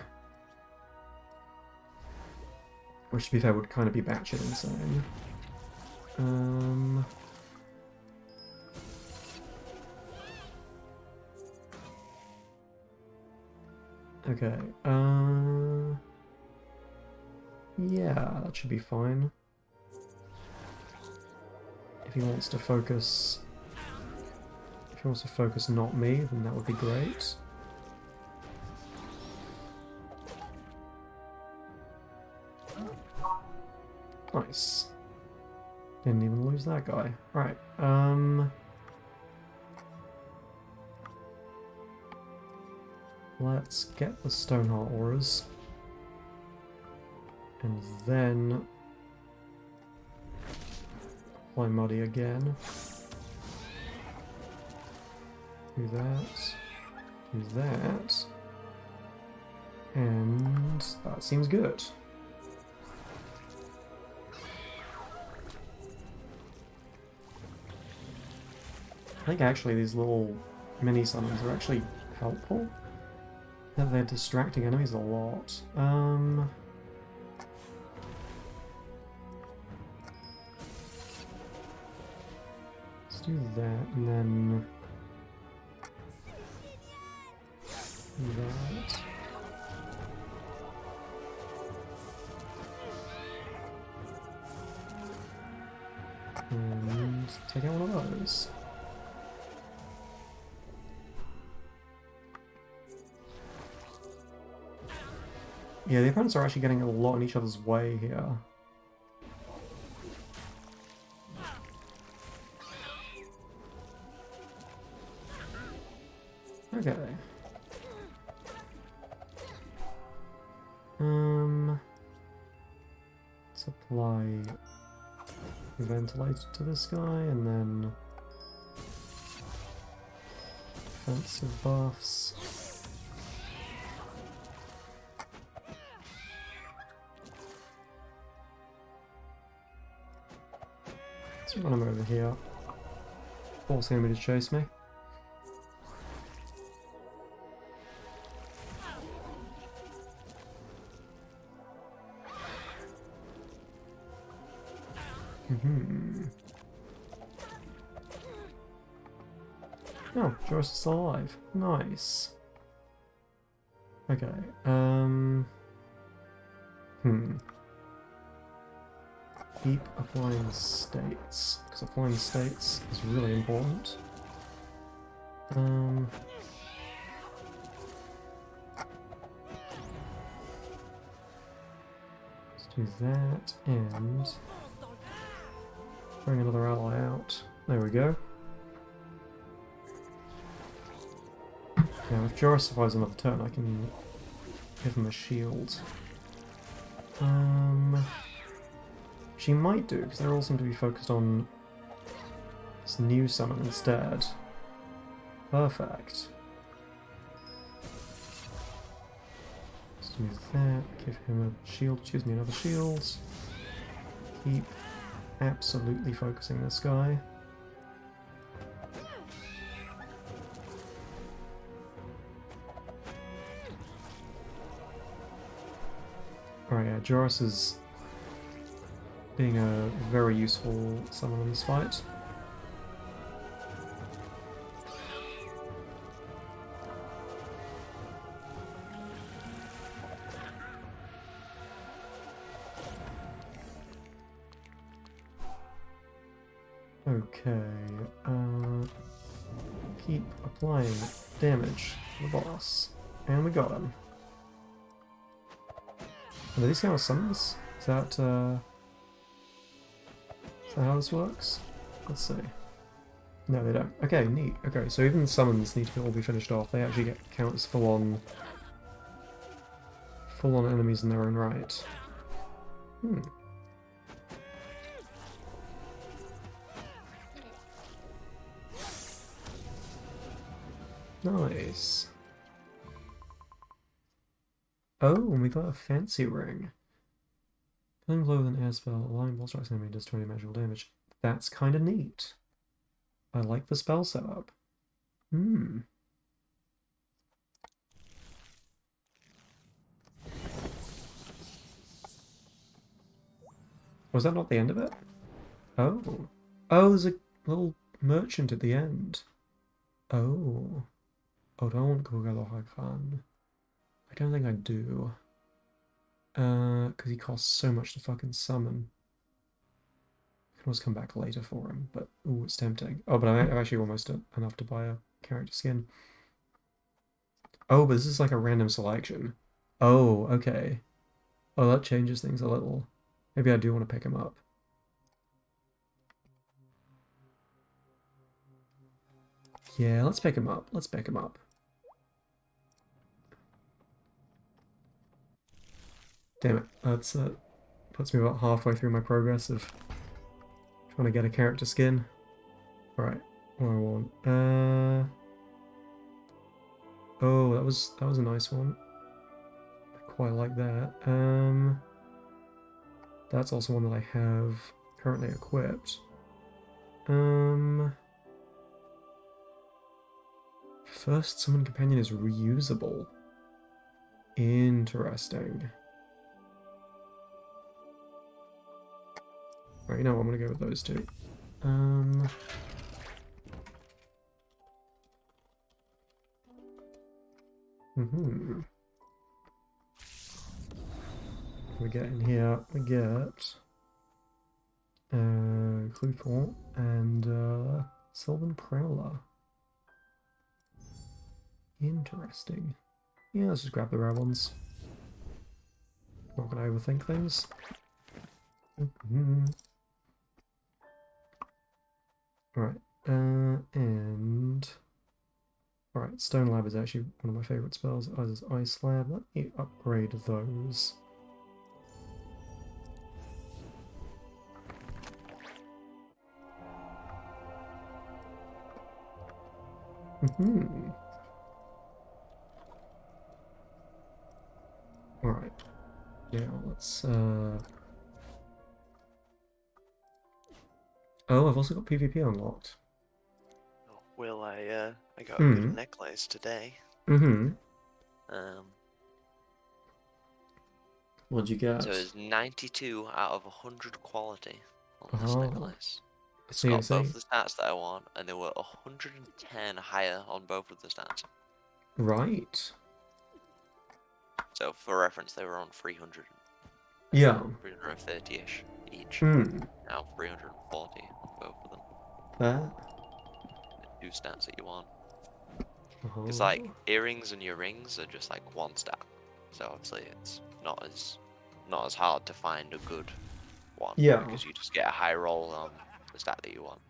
Which, to be fair, would kind of be batshit insane. Okay, yeah, that should be fine. If he wants to focus... If he wants to focus not me, then that would be great. Nice. Didn't even lose that guy. Right, let's get the Stoneheart auras. And then... apply Muddy again. Do that. Do that. And that seems good. I think actually these little mini summons are actually helpful. They're distracting enemies a lot. Let's do that and then that. And take out one of those. Yeah, the opponents are actually getting a lot in each other's way here. Okay. Let's apply Ventilator to this guy, and then defensive buffs. Let's run him over here. Force enemy to chase me. Oh, Joris is still alive. Nice. Okay, Keep applying states, because applying states is really important. Let's do that, and bring another ally out. There we go. Now, if Joris survives another turn, I can give him a shield. She might do, because they're all seem to be focused on this new summon instead. Perfect. Let's do that, give him a shield, choose me another shield. Keep absolutely focusing this guy. Alright, yeah, Joris is being a very useful summon in this fight. Okay, keep applying damage to the boss. And we got him. Are these kind of summons? Is that, that how this works? Let's see. No, they don't. Okay, neat. Okay, so even the summons need to all be finished off. They actually count as full-on enemies in their own right. Hmm. Nice. Oh, and we got a fancy ring. Filling blow with an air spell, allowing ball strikes enemy does 20 magical damage. That's kind of neat. I like the spell setup. Hmm. Was that not the end of it? Oh. Oh, there's a little merchant at the end. Oh. Oh, don't go Galohakan. I don't think I do. Because he costs so much to fucking summon. I can always come back later for him, but ooh, it's tempting. Oh, but I'm actually almost enough to buy a character skin. Oh, but this is like a random selection. Oh, okay. Oh, that changes things a little. Maybe I do want to pick him up. Yeah, let's pick him up. Let's pick him up. Damn it. That's puts me about halfway through my progress of trying to get a character skin. Alright, what do I want? Oh, that was a nice one. I quite like that. That's also one that I have currently equipped. First summon companion is reusable. Interesting. Right, you know what, I'm gonna go with those two. We get in here, we get Cluthor and Sylvan Prowler. Interesting. Yeah, let's just grab the rare ones. Not gonna overthink things. Alright, and... Alright, Stone Lab is actually one of my favourite spells, as is Ice Lab. Let me upgrade those. Alright. Yeah, let's Oh, I've also got PvP unlocked. Oh, well, I got a good necklace today. What'd you get? So it's 92 out of 100 quality on this necklace. It's See, got both the stats that I want, and they were 110 higher on both of the stats. Right. So for reference, they were on 300. Yeah. 330-ish each. Now 340 on both of them. Fair. The two stats that you want. Because like earrings and your rings are just like one stat, so obviously it's not as hard to find a good one. Yeah. Because you just get a high roll on the stat that you want.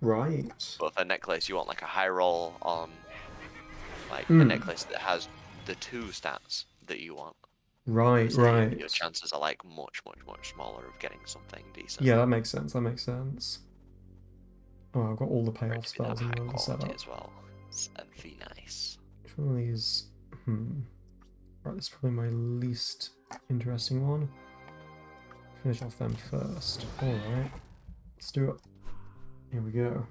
Right. But for necklace, you want like a high roll on like a necklace that has the two stats that you want. Right, So right. your chances are like much smaller of getting something decent. Yeah, that makes sense. That makes sense. Oh, I've got all the payoff spells in the setup as well. It's very nice. Which one of these? Right, this is probably my least interesting one. Finish off them first. Alright. Let's do it. Here we go.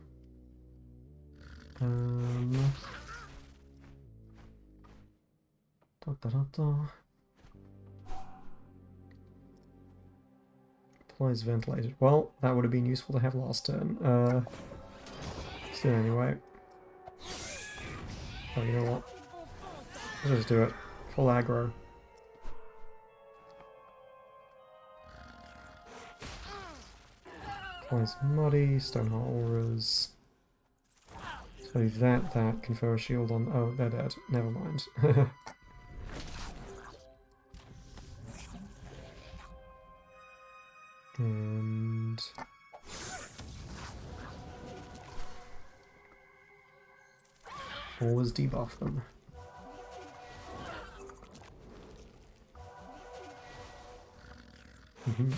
Applies ventilated. Well, that would have been useful to have last turn. Let's do it anyway. Oh, you know what? Let's just do it. Full aggro. Applies muddy, Stoneheart auras. So that confer a shield on. Oh, they're dead. Never mind. And Always debuff them. Mhm.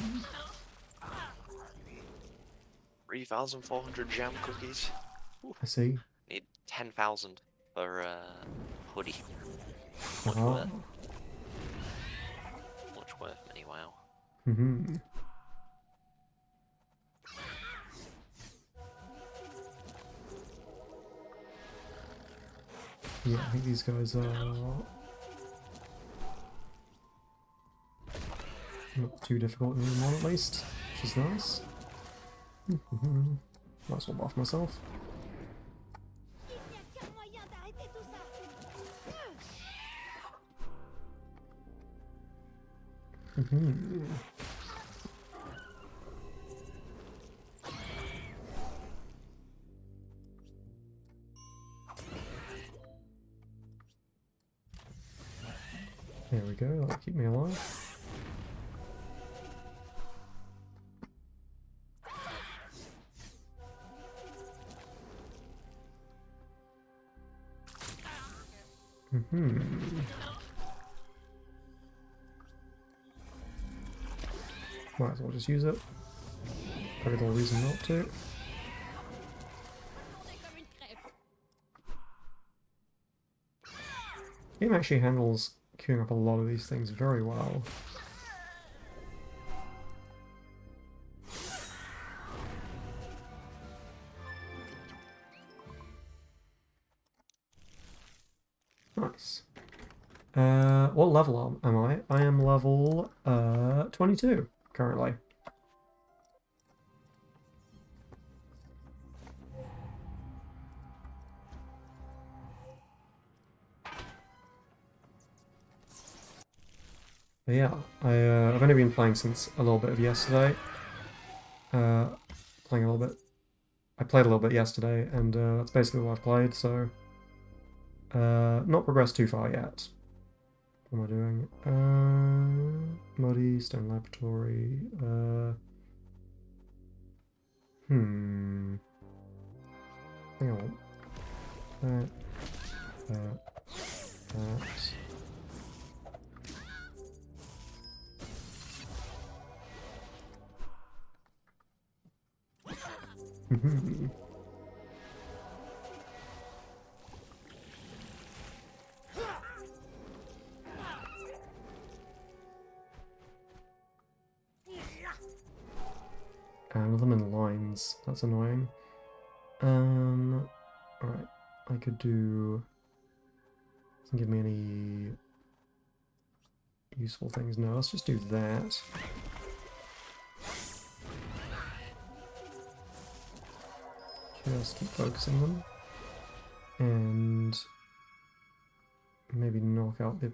3,400 jam cookies. I see. Need 10,000 for hoodie. Much Aha. worth. Much worth many wow. Mm-hmm. Yeah, I think these guys are not too difficult in room 1 at least, which is nice. Might as well buff myself. There we go, that'll keep me alive. Might as well just use it. Very little reason not to. Game actually handles queuing up a lot of these things very well. Nice. What level am I? I am level 22 currently. But yeah, I've only been playing since a little bit of yesterday. Playing a little bit. I played a little bit yesterday, and that's basically what I've played. So not progressed too far yet. What am I doing? Muddy, Stone Laboratory. Hang on. That. And them in lines. That's annoying. Alright. I could do... Doesn't give me any useful things. No, let's just do that. Just keep focusing them. And maybe knock out the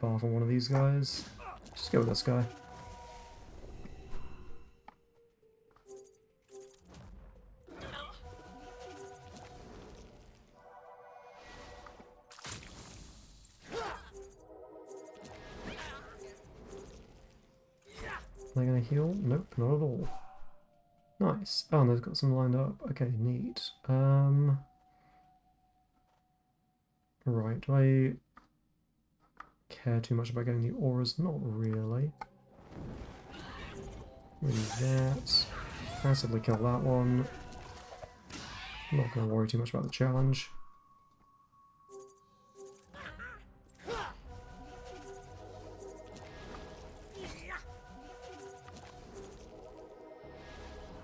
buff on one of these guys. Just go with this guy. Am I gonna heal? Nope, not at all. Nice. Oh, and they've got some lined up. Okay, neat. Right, do I care too much about getting the auras? Not really. Maybe that. Passively kill that one. I'm not gonna worry too much about the challenge.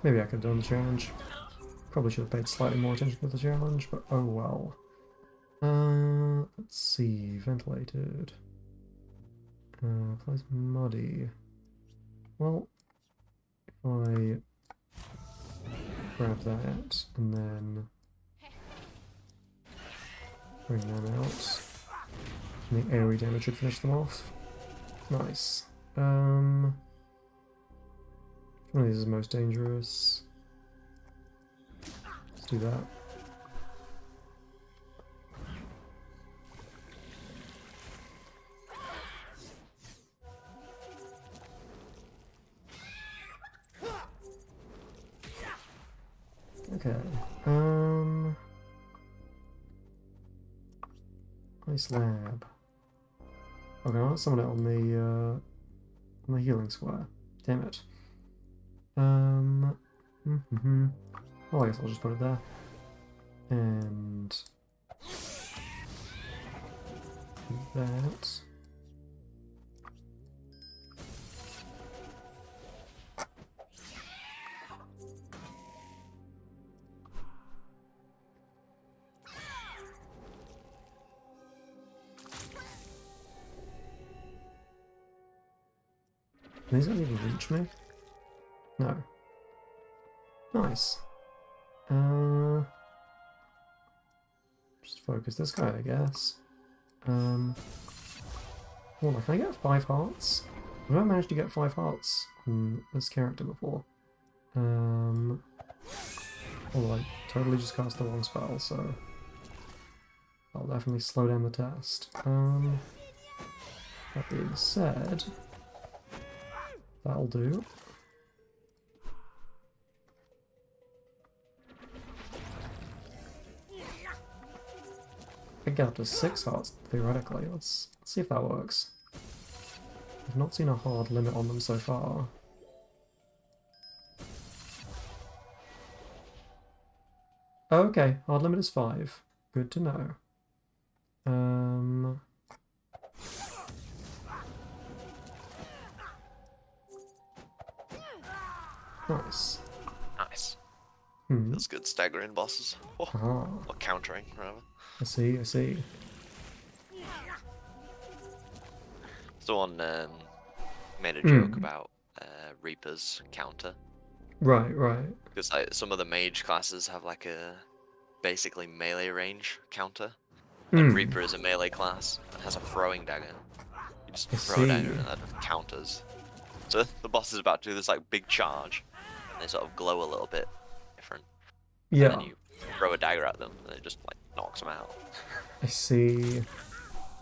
Maybe I could have done the challenge. Probably should have paid slightly more attention to the challenge, but oh well. Let's see. Ventilated. Plays muddy. Well, if I grab that and then bring them out, and the AoE damage should finish them off. Nice. Which one of these is most dangerous? Let's do that. Okay. Nice lab. Okay, I'll summon it on the healing square. Damn it. Oh, I guess I'll just put it there. And that. These don't even reach me? No. Nice. Just focus this guy, I guess. Hold on, can I get 5 hearts? Have I managed to get 5 hearts on this character before? Although I totally just cast the wrong spell, so I'll definitely slow down the test. That being said, that'll do. I can get up to 6 hearts, theoretically. Let's see if that works. I've not seen a hard limit on them so far. Okay, hard limit is 5. Good to know. Nice. Nice. Hmm. Feels good staggering bosses. Oh, or countering, rather. I see, I see. Someone made a joke about Reaper's counter. Right, right. Because like, some of the mage classes have like a basically melee range counter. And Reaper is a melee class and has a throwing dagger. You just throw a dagger and that counters. So the boss is about to do this like big charge. And they sort of glow a little bit different. Yeah. And then you throw a dagger at them and it just like knocks them out. I see.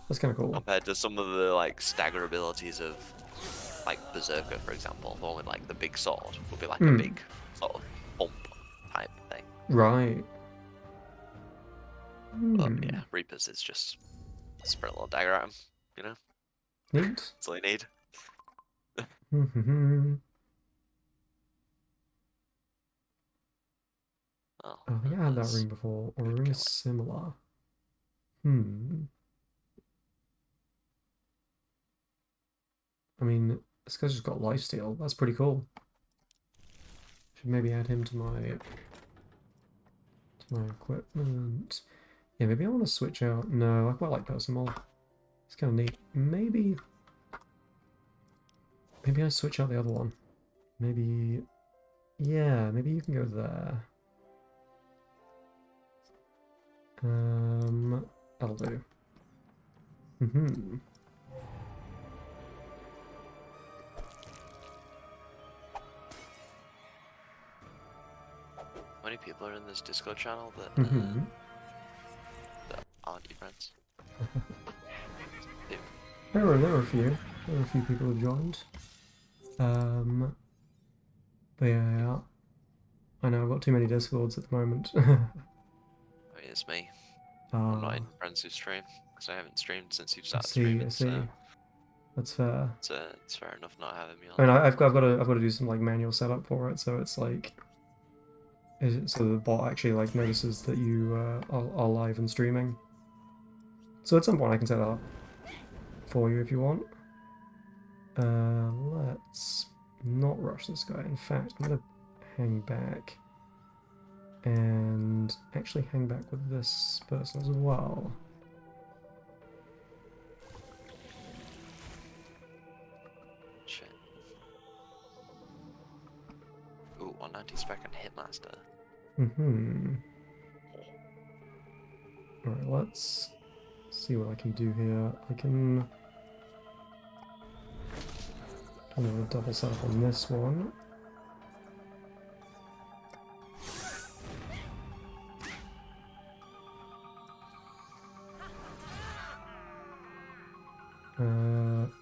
That's kind of cool. Compared to some of the like stagger abilities of like Berserker, for example, the one with like the big sword would be like a big sort of bump type thing. Right. But yeah, Reapers is just sprint a little dagger at him, you know? Neat. That's all you need. Oh, I think I had that ring before, or a ring is similar. I mean, this guy's just got lifesteal. That's pretty cool. Should maybe add him to my equipment. Yeah, maybe I want to switch out. No, I quite like Percival. It's kind of neat. Maybe I switch out the other one. Maybe, yeah, maybe you can go there. That'll do. How many people are in this Discord channel that, that aren't your friends? There were a few. There were a few people who joined. But yeah, I know I've got too many Discords at the moment. I mean, it's me. I'm not in friends who stream because I haven't streamed since you've started streaming. So that's fair. It's fair enough not having me on. I mean, I've got to do some like manual setup for it, so it's like, so the bot actually like notices that you are live and streaming. So at some point I can set that up for you if you want. Let's not rush this guy. In fact, I'm gonna hang back and actually hang back with this person as well. Shit. Ooh, 190 spec and Hitmaster. Alright, let's see what I can do here. I can do a double setup on this one.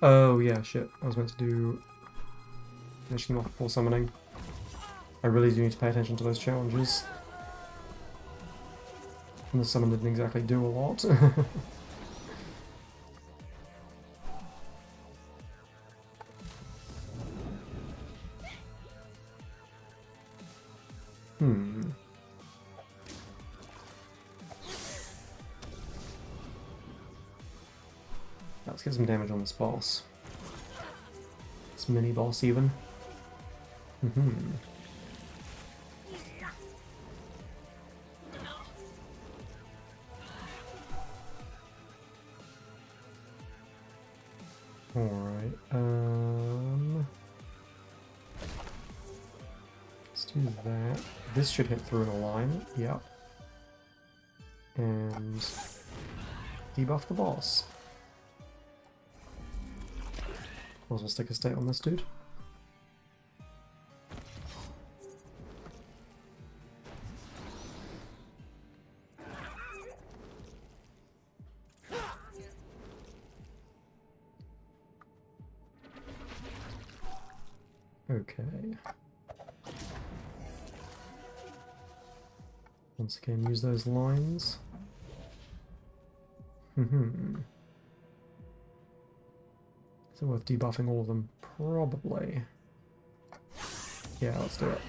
Oh yeah, shit. I was meant to do finishing off before summoning. I really do need to pay attention to those challenges. And the summon didn't exactly do a lot. Let's get some damage on this boss. This mini boss even. Alright, let's do that. This should hit through in a line, yep. And debuff the boss. Might as well stick a state on this dude. Okay. Once again, use those lines. Is it worth debuffing all of them? Probably. Yeah, let's do it.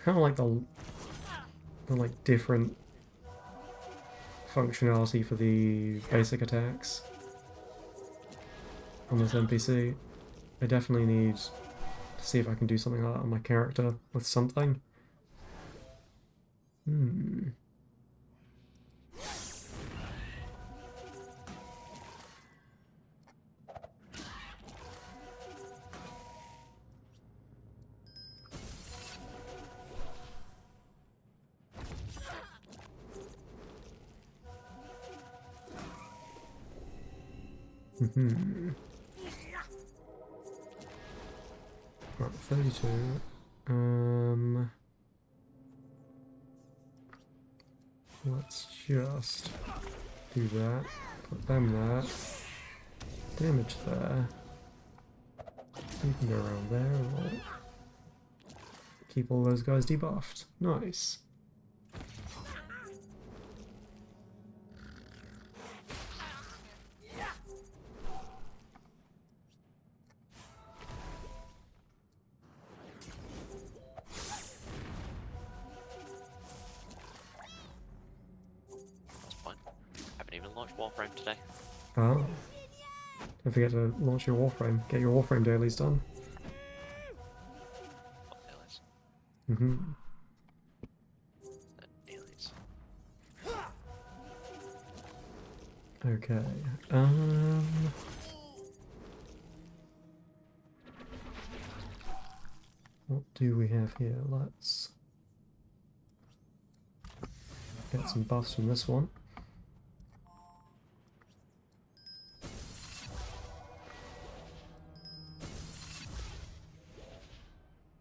Kind of like the like different functionality for the basic attacks on this NPC. I definitely need to see if I can do something like that on my character with something. Right, 32. Let's just do that. Put them there. Damage there. You can go around there and we'll keep all those guys debuffed. Nice. Warframe today. Oh. Don't forget to launch your Warframe. Get your Warframe dailies done. What dailies? Dailies. Okay. What do we have here? Let's get some buffs from this one.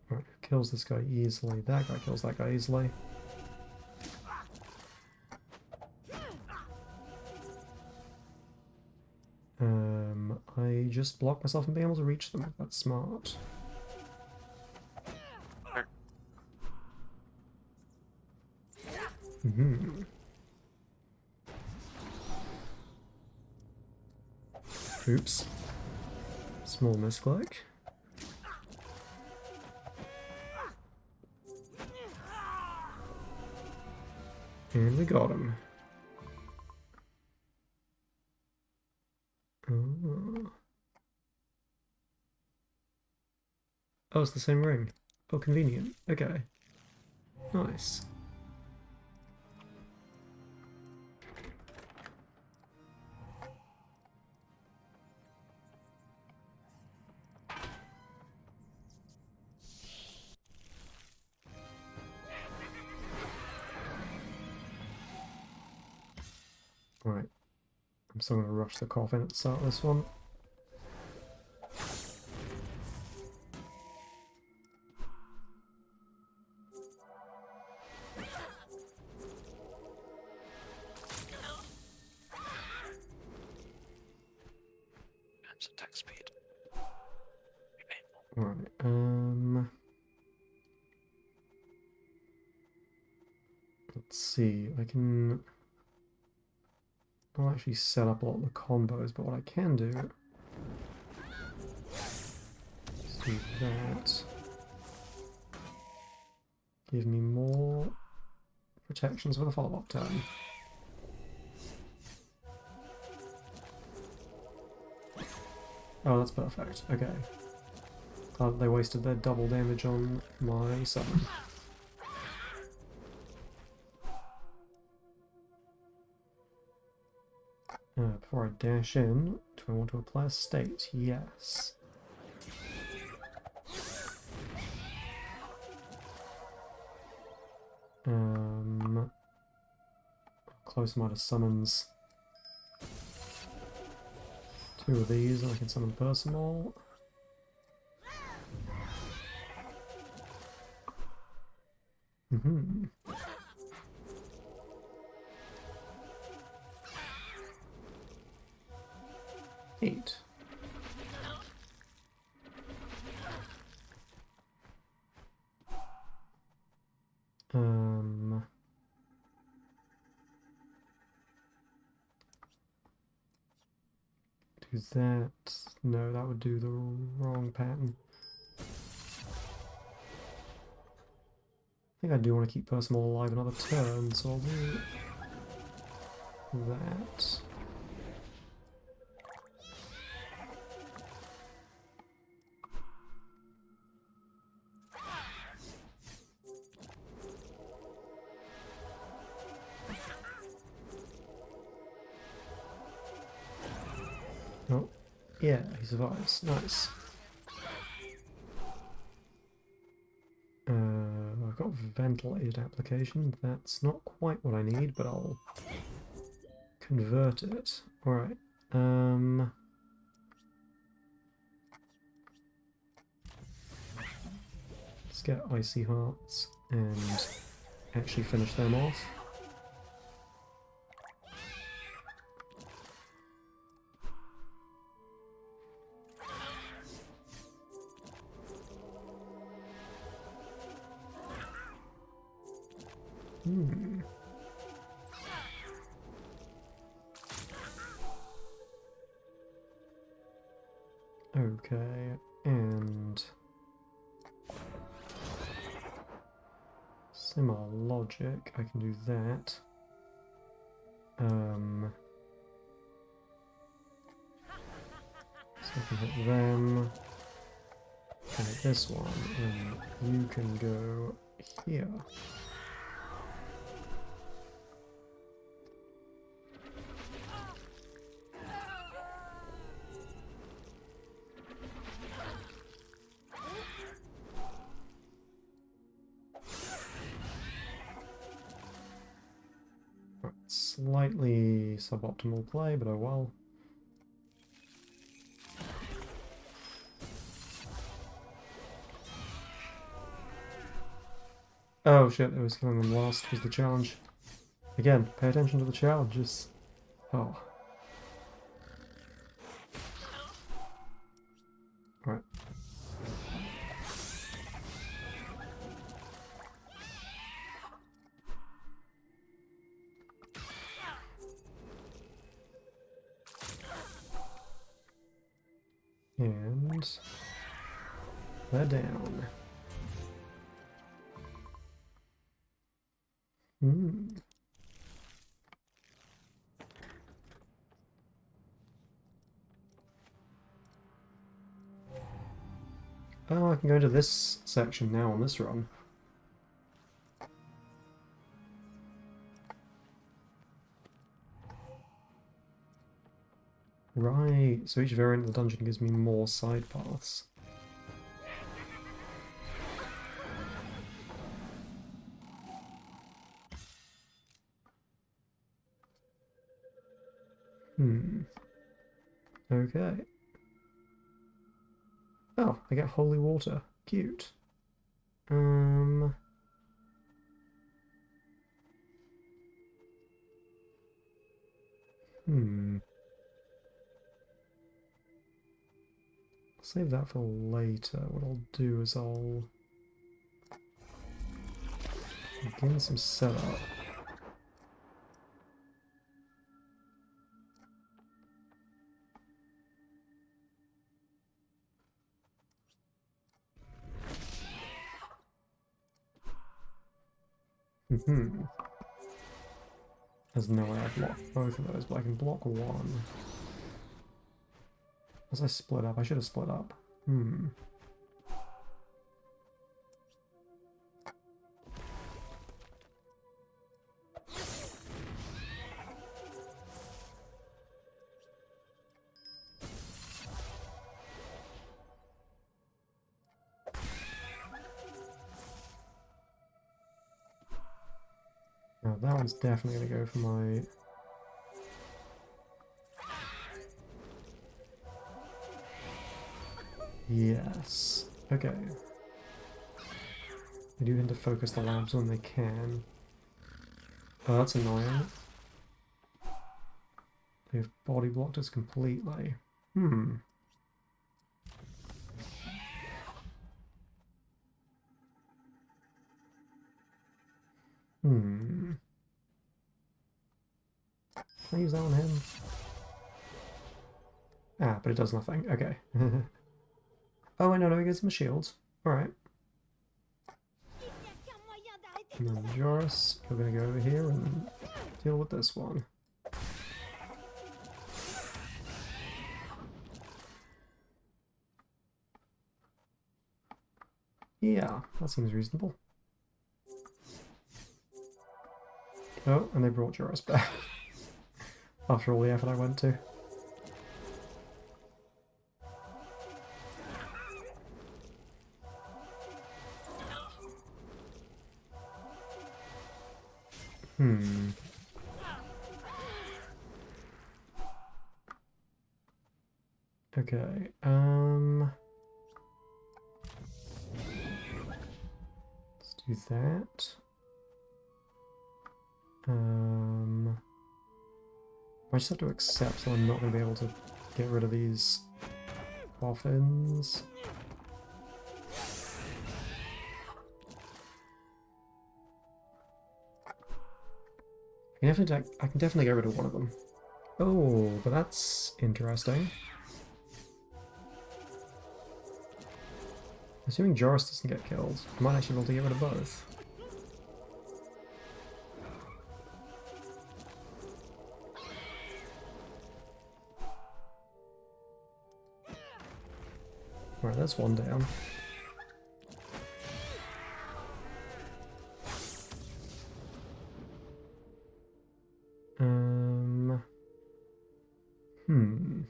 Right, kills this guy easily. That guy kills that guy easily. I just blocked myself from being able to reach them. That's smart. Oops. Small misclick. And we got him. Oh, it's the same ring. Oh, convenient. Okay. Nice. Right. I'm still going to rush the coffin at the start of this one. Attack speed. Right, let's see, I'll actually set up a lot of the combos, but what I can do Do that. Give me more protections with a follow-up turn. Oh, that's perfect. Okay. Glad they wasted their double damage on my summon. Before I dash in, do I want to apply a state? Yes. Close amount of summons. 2 of these, and I can summon personal. Mm-hmm. Eight. Do that. No, that would do the wrong pattern. I think I do want to keep personal alive another turn, so I'll do that. Oh, yeah, he survives. Nice. I've got ventilated application. That's not quite what I need, but I'll convert it. Alright. Let's get Icy Hearts and actually finish them off. Okay, and similar logic, I can do that. So I can hit them, and hit this one, and you can go here. Right, slightly suboptimal play, but oh well. Oh shit, it was killing them last was the challenge. Again, pay attention to the challenges. Oh. Right. And they're down. Oh, I can go to this section now on this run. Right, so each variant of the dungeon gives me more side paths. Okay. Oh, I get holy water. Cute. Save that for later. What I'll do is I'll begin some setup. Mm-hmm. There's no way I block both of those, but I can block one. As I split up, I should have split up. Hmm. Now that one's definitely gonna go for my... Yes. Okay. They do tend to focus the labs when they can. Oh, that's annoying. They've body blocked us completely. Hmm. Hmm. Can I use that on him? Ah, but it does nothing. Okay. Oh, wait, no, he gets him a shield. Alright. And then Joris, you're gonna go over here and deal with this one. Yeah, that seems reasonable. Oh, and they brought Joris back. After all the effort I went to. Hmm. Okay, let's do that. I just have to accept that I'm not going to be able to get rid of these coffins. I can definitely get rid of one of them. Oh, but that's interesting. Assuming Joris doesn't get killed, I might actually be able to get rid of both. Alright, that's one down. Hmm.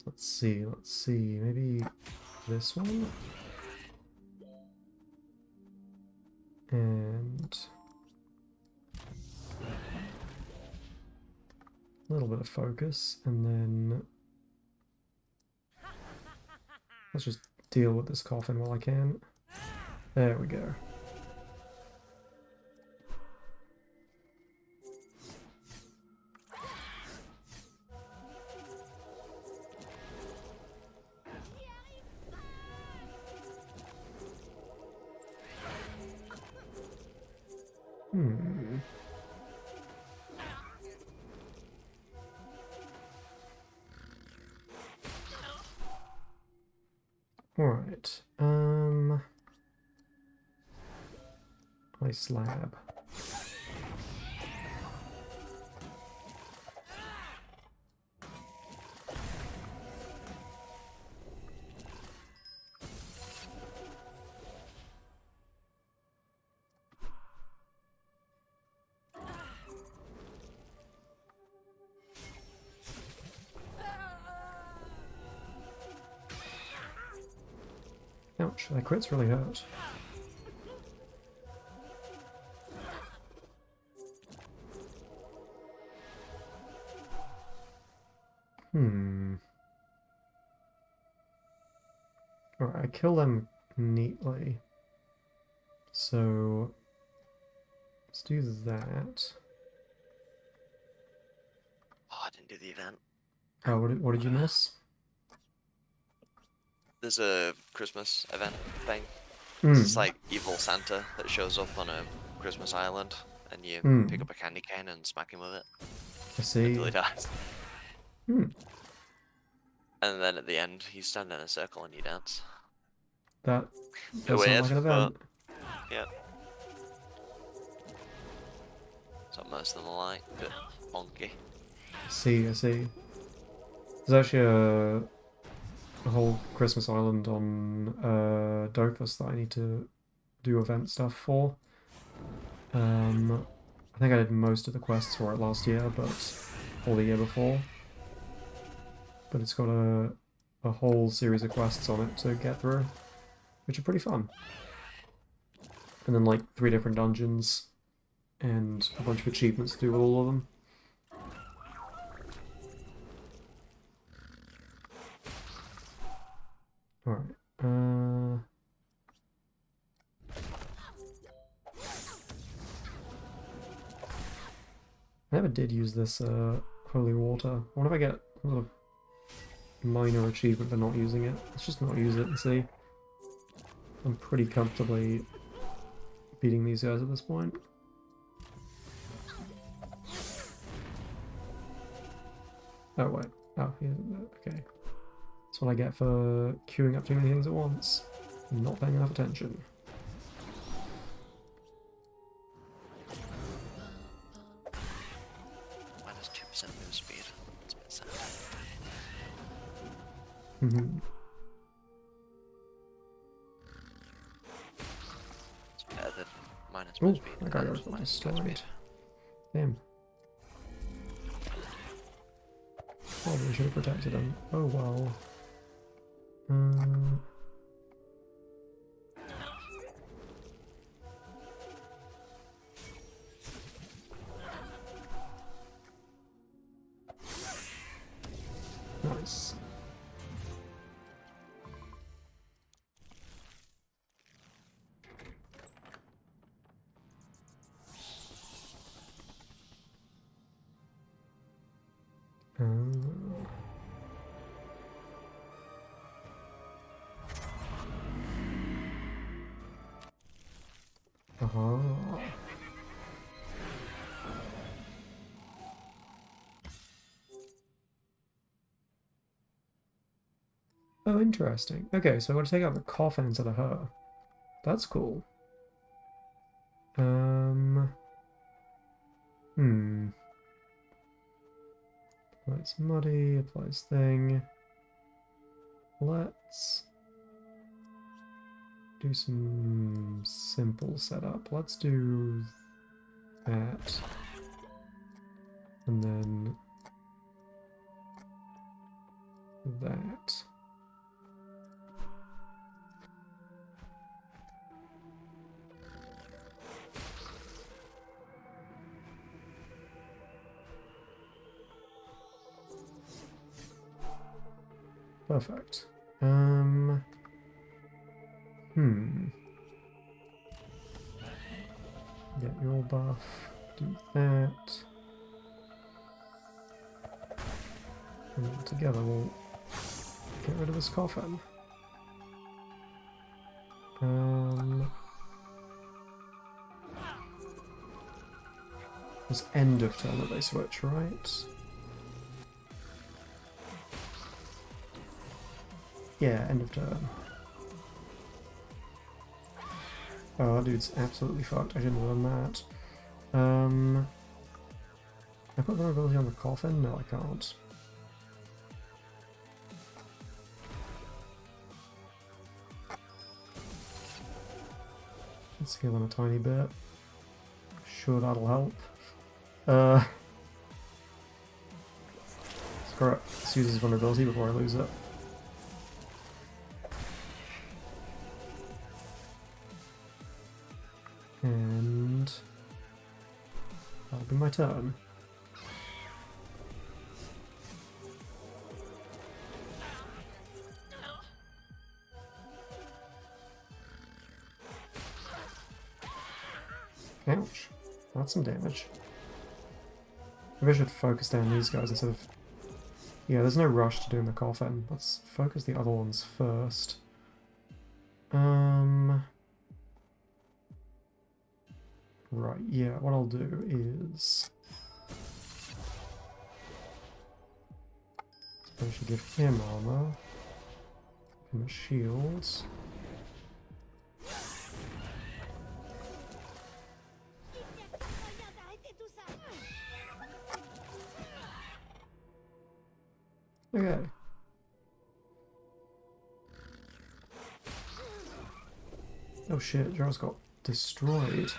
Let's see. Maybe this one? And a little bit of focus, and then let's just deal with this coffin while I can. There we go. Hmm. Alright. My slab. Ouch, that crits really hurt. Hmm. Alright, I kill them neatly. So let's do that. Oh, I didn't do the event. Oh, what did you miss? There's a Christmas event thing. Hmm. It's like evil Santa that shows up on a Christmas island, and you pick up a candy cane and smack him with it I see. until he dies. Hmm. And then at the end, you stand in a circle and you dance. That does sound Weird, like an but event. Yeah. That's what most of them are like, a bit funky. I see, I see. There's actually a whole Christmas Island on Dofus that I need to do event stuff for. I think I did most of the quests for it last year, or the year before. But it's got a whole series of quests on it to get through, which are pretty fun. And then like 3 different dungeons and a bunch of achievements to do with all of them. Alright, I never did use this holy water. I wonder if I get a little minor achievement for not using it. Let's just not use it and see. I'm pretty comfortably beating these guys at this point. Oh wait. Oh, yeah, okay. That's what I get for queuing up too many things at once. And not paying enough attention. Minus 2% move speed. That's a bit sad. Mm-hmm. It's better than minus move speed. That guy and got minus destroyed. speed. Damn. Probably should have protected him. Oh well. Nice. Oh, interesting. Okay, so I got to take out the coffin instead of her. That's cool. Applies muddy, applies thing. Let's do some simple setup. Let's do that. And then that. Perfect. Get your buff. Do that. And then together we'll get rid of this coffin. It's end of turn that they switch, right? Yeah, end of turn. Oh, that dude's absolutely fucked. I shouldn't have done that. Can I put vulnerability on the coffin? No, I can't. Let's heal him a tiny bit. Sure, that'll help. Screw it. Let's use his vulnerability before I lose it. And that'll be my turn. Ouch. That's some damage. Maybe I should focus down these guys instead of... Yeah, there's no rush to doing the coffin. Let's focus the other ones first. Right, yeah, what I'll do is... I should give him armor. Give him a shield. Okay. Oh shit, Jar's got destroyed.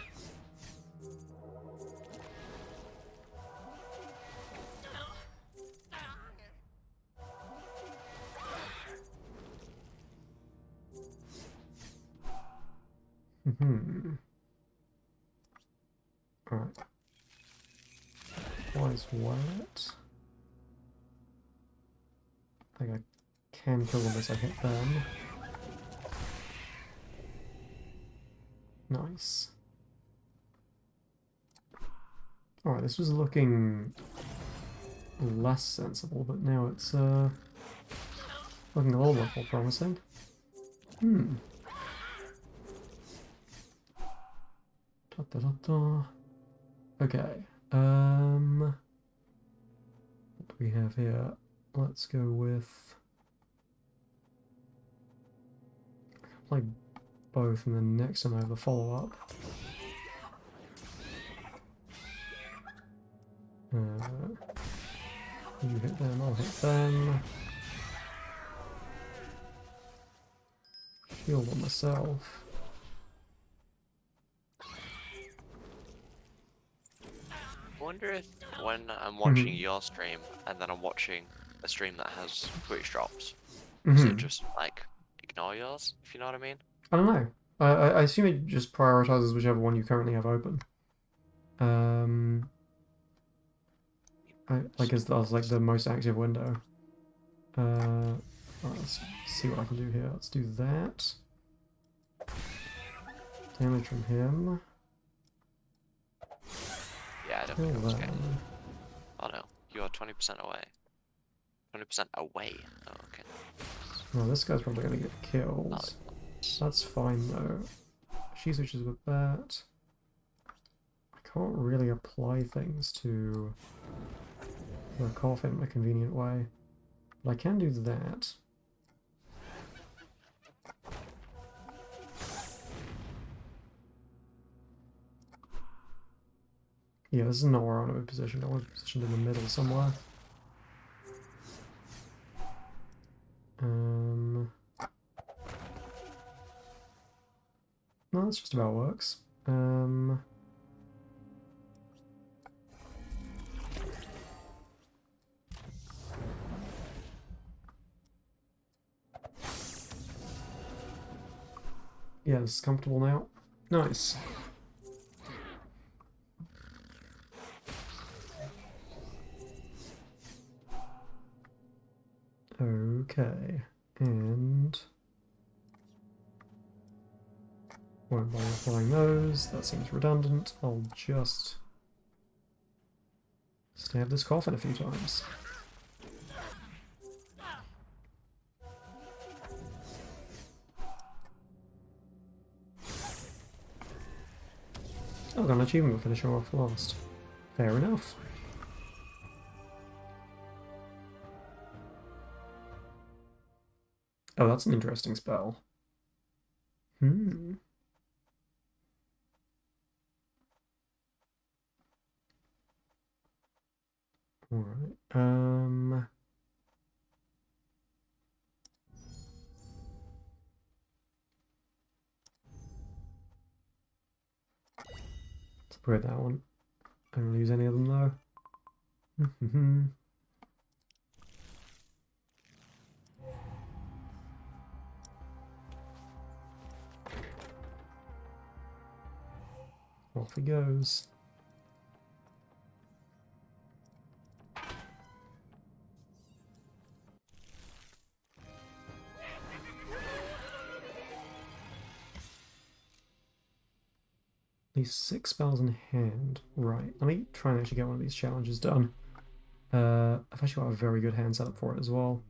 Alright. Wise wet. I think I can kill them as I hit them. Nice. Alright, this was looking less sensible, but now it's looking a little bit more promising. Da, da, da, da. Okay. What do we have here? Let's go with play both, and then next time I have a follow-up. You hit them, I'll hit them. Heal on myself. I wonder if when I'm watching your stream and then I'm watching a stream that has Twitch drops, does it just like ignore yours, if you know what I mean? I don't know. I assume it just prioritizes whichever one you currently have open. Like as like the most active window. Alright, let's see what I can do here. Let's do that. Damage from him. Yeah, I don't think I was getting. Oh no, you are 20% away. 20% away. Oh, okay. No, this guy's probably gonna get killed. That's fine though. She switches with that. I can't really apply things to the coffin in a convenient way. But I can do that. Yeah, this is not where I want to be positioned. I want to be positioned in the middle somewhere. No, that's just about works. Yeah, this is comfortable now. Nice. Okay, and won't bother applying those. That seems redundant. I'll just stab this coffin a few times. Oh, got an achievement for finishing off last. Fair enough. Oh, that's an interesting spell. Alright, let's put that one. I don't use any of them though. Off he goes. These 6 spells in hand. Right, let me try and actually get one of these challenges done. I've actually got a very good hand setup for it as well.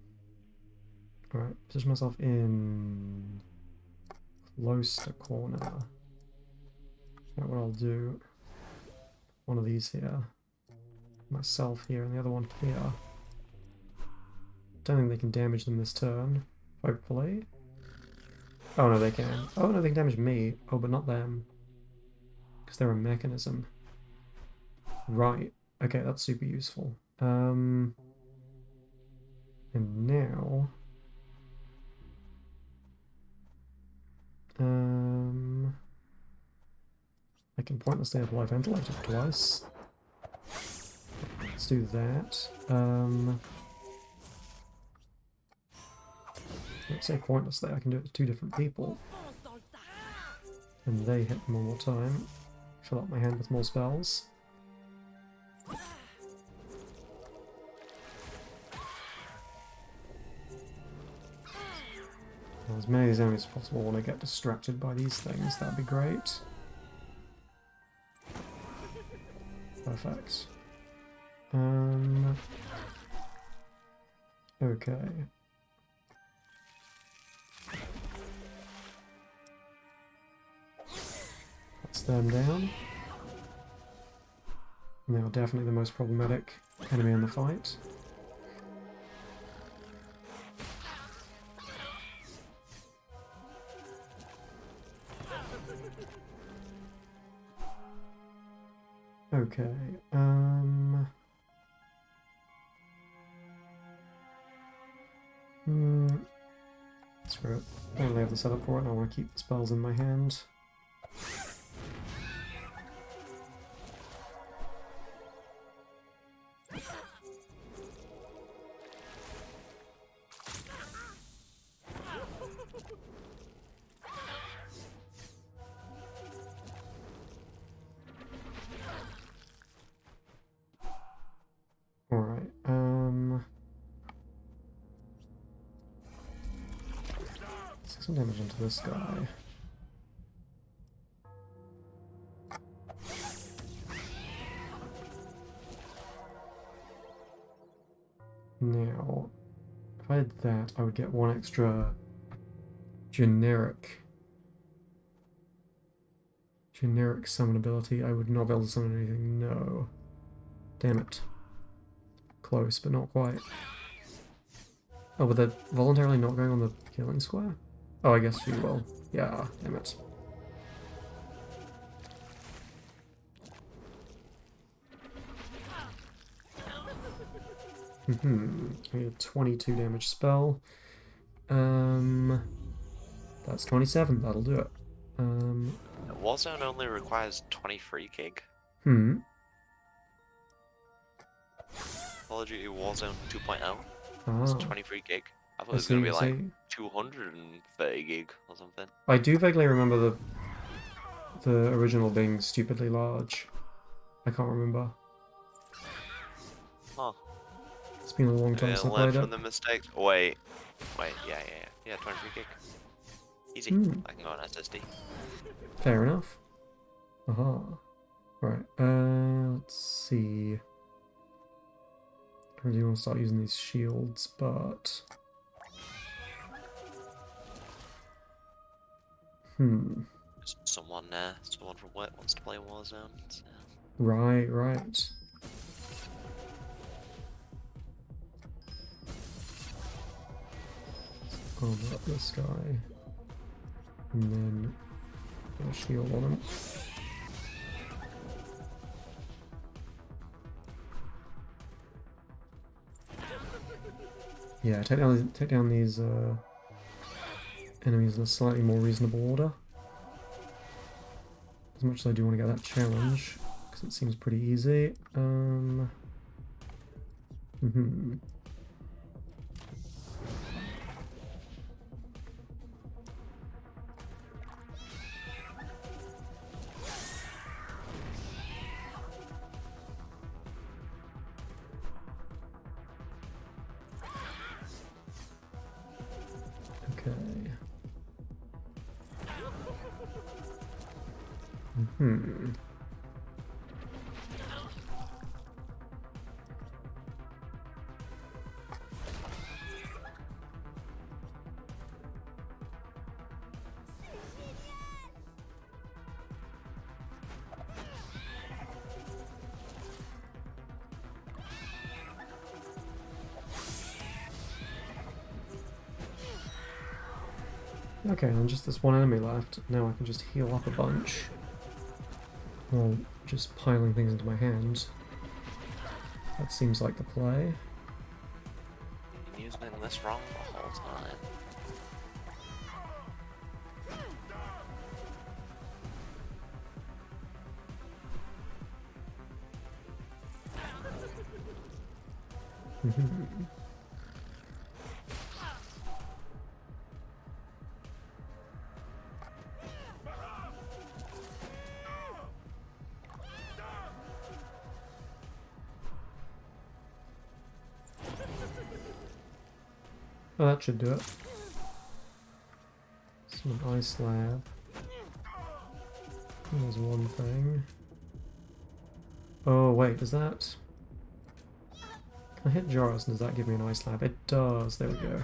Alright, position myself in close to corner. Right, what I'll do, one of these here, myself here, and the other one here. Don't think they can damage them this turn, hopefully. Oh no, they can. Oh no, they can damage me. Oh, but not them. Because they're a mechanism. Right. Okay, that's super useful. I And now... I can pointlessly apply ventilator twice. Let's do that. Let's say pointlessly, I can do it to 2 different people. And they hit them one more time. Fill up my hand with more spells. As many of these enemies as possible when I get distracted by these things, that'd be great. Perfect. Okay. That's them down. And they are definitely the most problematic enemy in the fight. Okay, screw it. I don't really have the setup for it, I want to keep the spells in my hand. Alright, let's get some damage into this guy. Now, if I had that, I would get 1 extra generic summon ability. I would not be able to summon anything, no. Damn it. Close, but not quite. Oh, but they're voluntarily not going on the killing square? Oh, I guess you will. Yeah, damn it. I need a 22 damage spell. That's 27, that'll do it. Warzone only requires 23 gig. Call of Duty Warzone 2.0. It's 23 gig. I thought it was going to be like 230 gig or something. I do vaguely remember the original being stupidly large. I can't remember. Huh. It's been a long time since I played it. From the mistakes. Wait, yeah, 23 gig. Easy. I can go on SSD. Fair enough. Aha. Right, let's see. I really want to start using these shields, but... Just someone from work wants to play Warzone. So. Right. Armor up this guy. And then put a shield on him. Yeah, take down these enemies in a slightly more reasonable order. As much as I do want to get that challenge, because it seems pretty easy. Okay. Okay, and just this one enemy left. Now I can just heal up a bunch. While just piling things into my hands. That seems like the play. You using this wrong the whole time. Oh, that should do it. Some ice slab. There's one thing. Oh wait, is that... Can I hit Joros and does that give me an ice slab? It does, there we go.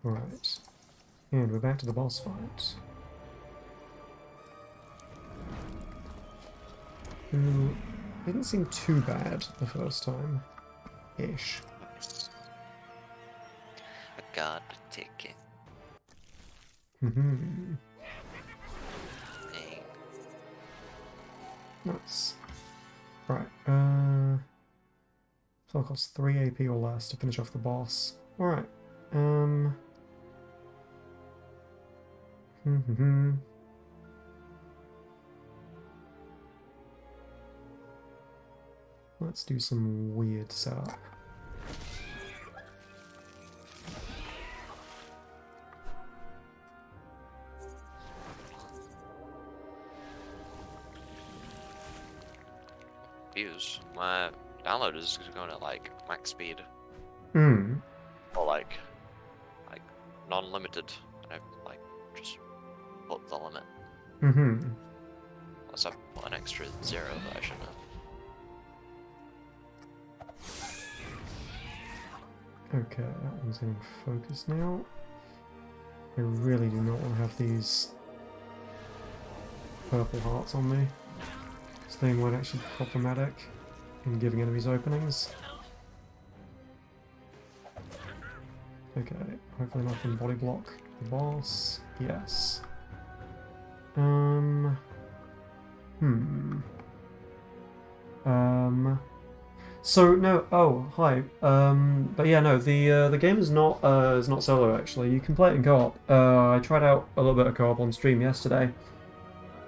Alright. And we're back to the boss fight. Who didn't seem too bad the first time. Ish. I got a ticket. Dang. Dang. Nice. Right, so it costs 3 AP or less to finish off the boss. Alright, Let's do some weird setup. Views. My download is going at like max speed. Hmm. Or like non-limited. And I've like just put the limit. Unless I've put an extra 0 that I shouldn't have. Okay, that one's getting focused now. I really do not want to have these purple hearts on me. This thing might actually be problematic in giving enemies openings. Okay, hopefully enough can body block the boss. Yes. So no, oh hi. But yeah, no, the game is not solo actually. You can play it in co-op. I tried out a little bit of co-op on stream yesterday.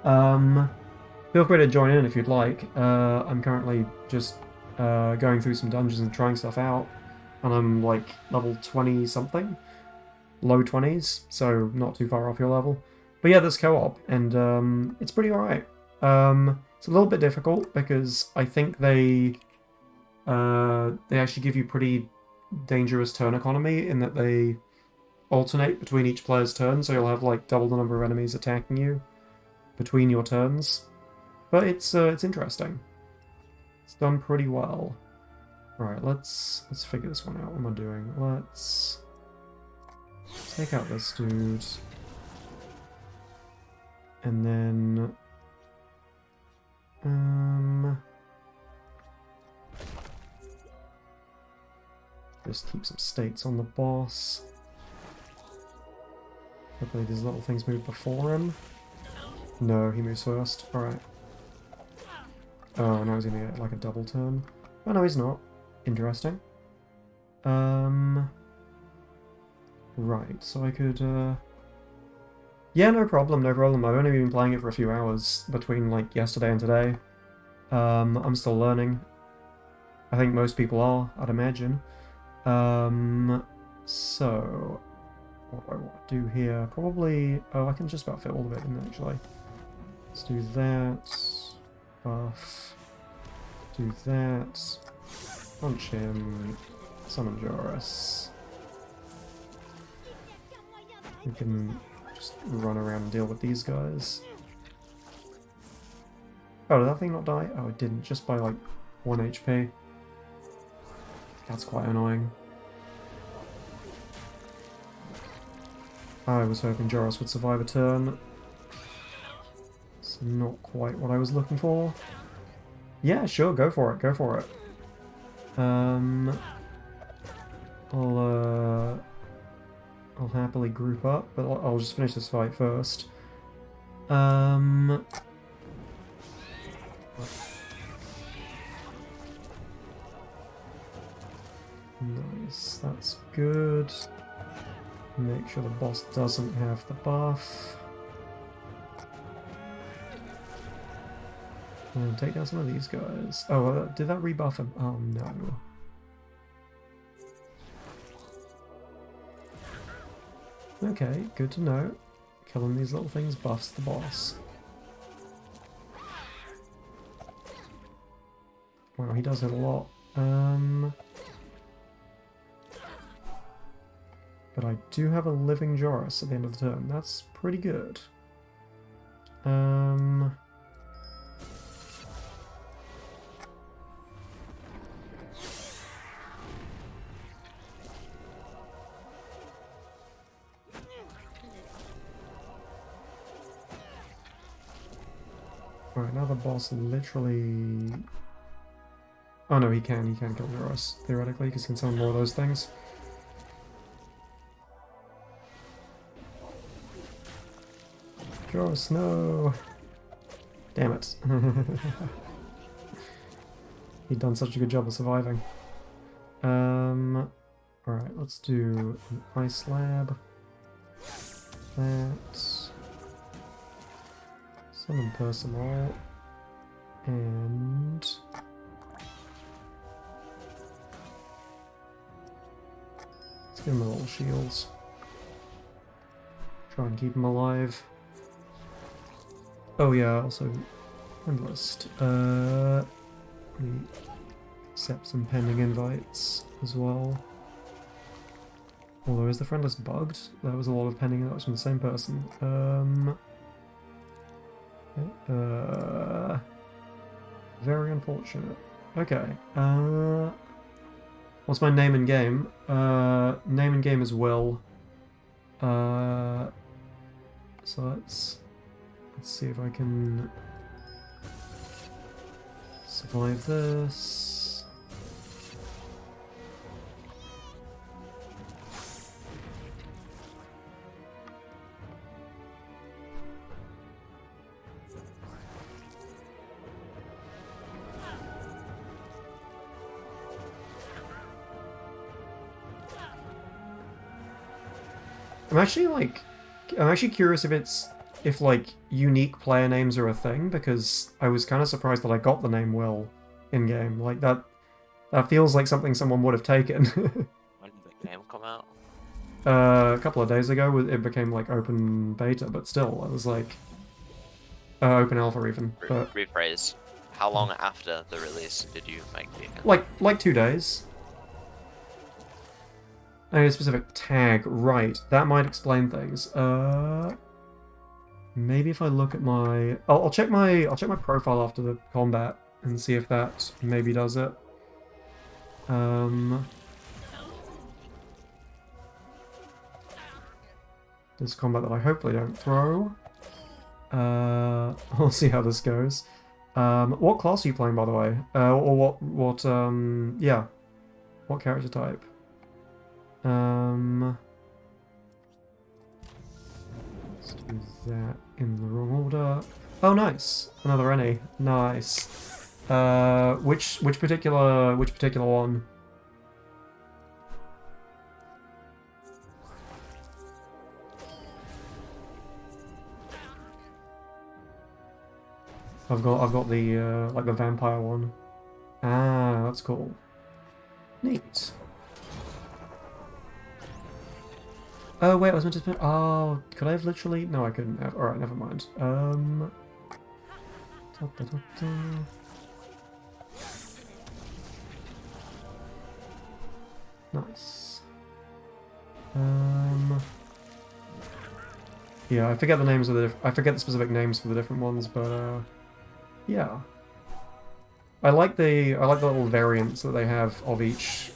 Feel free to join in if you'd like. I'm currently just going through some dungeons and trying stuff out, and I'm like level 20 something, low 20s, so not too far off your level. But yeah, there's co-op, and it's pretty alright. It's a little bit difficult because I think they actually give you pretty dangerous turn economy in that they alternate between each player's turn, so you'll have like double the number of enemies attacking you between your turns. But it's interesting. It's done pretty well. Alright, let's figure this one out. What am I doing? Let's take out this dude. And then just keep some states on the boss. Hopefully these little things move before him. No, he moves first. Alright. Oh, now he's gonna get like a double turn. Oh no, he's not. Interesting. Right, so I could, yeah, no problem, no problem. I've only been playing it for a few hours between, like, yesterday and today. I'm still learning. I think most people are, I'd imagine. So, what do I want to do here? Probably, oh, I can just about fit all of it in, actually. Let's do that. Buff. Do that. Punch him. Summon Joris. We can just run around and deal with these guys. Oh, did that thing not die? Oh, it didn't. Just by, like, 1 HP. That's quite annoying. I was hoping Joris would survive a turn. It's not quite what I was looking for. Yeah, sure, go for it, go for it. I'll happily group up, but I'll just finish this fight first. Nice, that's good. Make sure the boss doesn't have the buff. And take down some of these guys. Oh, did that rebuff him? Oh no. Okay, good to know. Killing these little things buffs the boss. Wow, he does hit a lot. But I do have a living Joris at the end of the turn. That's pretty good. Alright, now the boss literally... Oh no, he can kill Joris, theoretically, because he can summon more of those things. Joris, no! Damn it. He'd done such a good job of surviving. Alright, let's do an ice lab. That. Summon Percival. And... let's give him a little shields. Try and keep him alive. Oh yeah, also friend list. We accept some pending invites as well. Although is the friend list bugged? That was a lot of pending invites from the same person. Very unfortunate. Okay. What's my name in game? Name in game is Will. So let's see if I can survive this. I'm actually curious if like unique player names are a thing, because I was kind of surprised that I got the name Will in game. Like that feels like something someone would have taken. When did the game come out? A couple of days ago, it became like open beta, but still, I was like open alpha even. But Rephrase. How long after the release did you make the account? like 2 days. I need a specific tag, right? That might explain things. Maybe if I look at my, I'll check my profile after the combat and see if that maybe does it. This combat that I hopefully don't throw. We'll see how this goes. What class are you playing, by the way? Or what character type? Let's do that in the wrong order. Oh, nice! Another NA. Nice. Which particular one? I've got the like the vampire one. Ah, that's cool. Neat. Oh wait, I was meant to spin. Oh, could I have literally? No, I couldn't have. All right, never mind. Nice. Yeah, I forget the names of I forget the specific names for the different ones, but yeah. I like the little variants that they have of each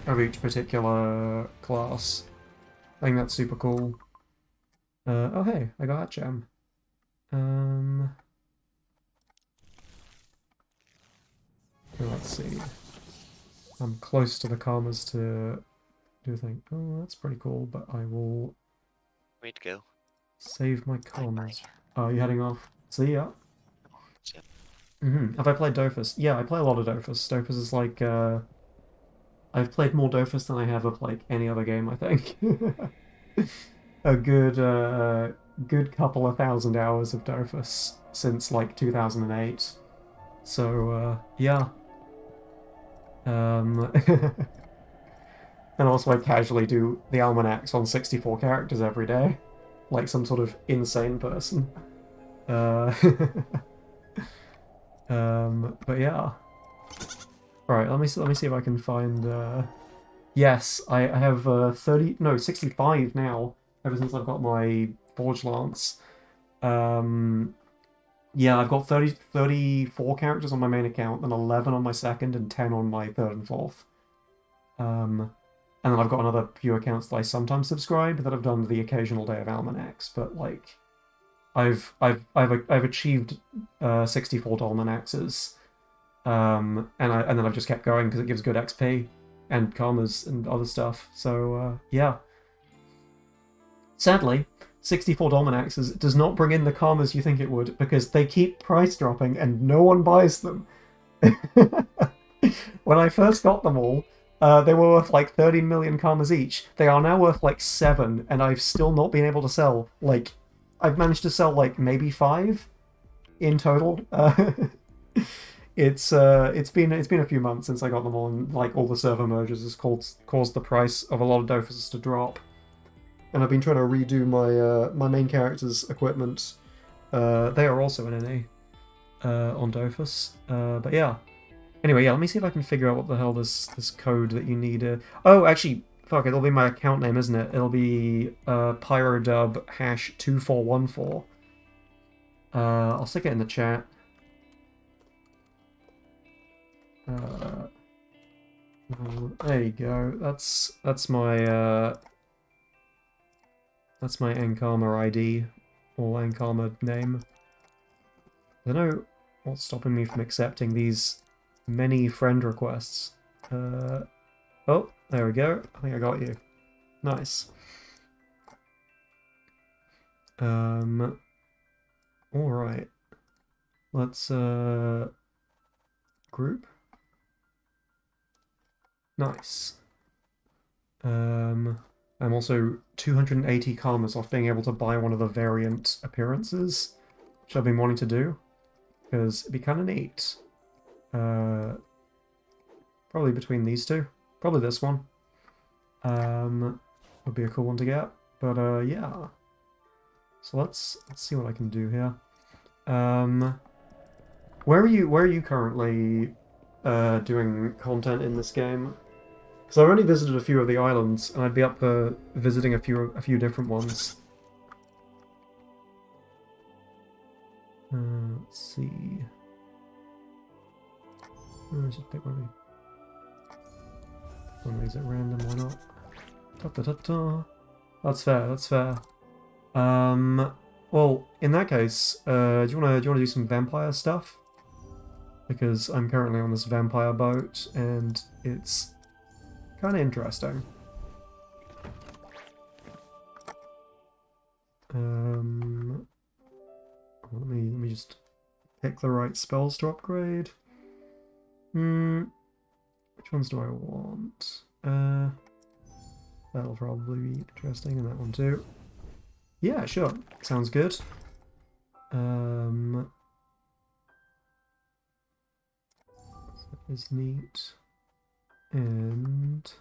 particular class. I think that's super cool. Oh hey, I got that gem. see. I'm close to the karmas to do a thing. Oh, that's pretty cool, but I will Way to go. save my karmas. Oh, you heading off? See ya. Yep. Have I played Dofus? Yeah, I play a lot of Dofus. Dofus is like, I've played more Dofus than I have of like any other game, I think. A good couple of thousand hours of Dofus since like 2008. So, yeah. And also I casually do the almanacs on 64 characters every day. Like some sort of insane person. Uh, but yeah. Alright, let me see if I can find, yes, I have 65 now, ever since I've got my Forge Lance. Yeah, I've got 34 characters on my main account, and 11 on my second, and 10 on my third and fourth. And then I've got another few accounts that I sometimes subscribe that have done the occasional day of almanacs, but like, I've achieved 64 Dolmanaxes, and then I've just kept going because it gives good XP and karmas and other stuff. So yeah. Sadly, 64 Dolmanaxes does not bring in the karmas you think it would because they keep price dropping and no one buys them. When I first got them all, they were worth like 30 million karmas each. They are now worth like 7, and I've still not been able to sell. Like, I've managed to sell like maybe 5 in total. It's been a few months since I got them all, and like all the server mergers has caused the price of a lot of Dofuses to drop. And I've been trying to redo my my main character's equipment. They are also in NA on Dofus. But yeah. Anyway, yeah, let me see if I can figure out what the hell this code that you need. Oh, actually, fuck, it'll be my account name, isn't it? It'll be pyrodub #2414. I'll stick it in the chat. There you go. That's my Ankama ID or Ankama name. I don't know what's stopping me from accepting these many friend requests. Oh, there we go. I think I got you. Nice. Alright. Let's, group. Nice. I'm also 280 karmas off being able to buy one of the variant appearances, which I've been wanting to do, because it'd be kind of neat. Probably between these two. Probably this one. Would be a cool one to get. But yeah. So let's see what I can do here. Where are you currently doing content in this game? Because I've only visited a few of the islands, and I'd be up for visiting a few different ones. Let's see. Let's just pick one of these at random, why not? Ta-ta-ta-ta. That's fair, that's fair. Well, in that case, do you wanna do some vampire stuff? Because I'm currently on this vampire boat, and it's kind of interesting. Let me just pick the right spells to upgrade. Which ones do I want? That'll probably be interesting, and that one too. Yeah, sure. Sounds good. That is neat. And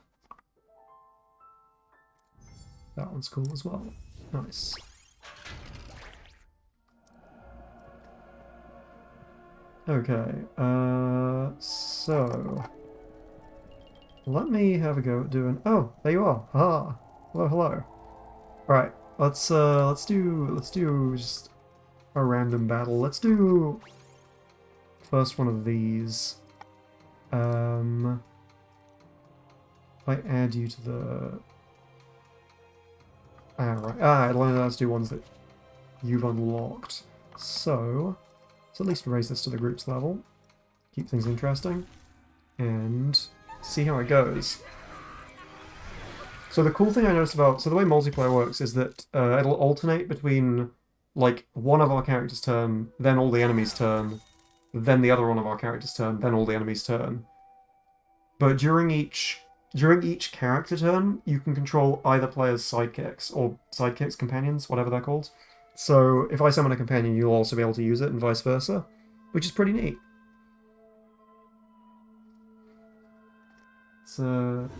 that one's cool as well. Nice. Okay, so let me have a go at doing. Oh, there you are. Ah, hello, hello. All right, let's do just a random battle. Let's do first one of these. If I add you to the. It'll only let us do ones that you've unlocked. So. Let's at least raise this to the group's level. Keep things interesting. and see how it goes. So the cool thing I noticed about... So the way multiplayer works is that it'll alternate between, like, one of our characters' turn, then all the enemies' turn, then the other one of our characters' turn, then all the enemies' turn. But during each character turn, you can control either player's sidekicks, or sidekicks, companions, whatever they're called. So if I summon a companion, you'll also be able to use it, and vice versa, which is pretty neat. It's fun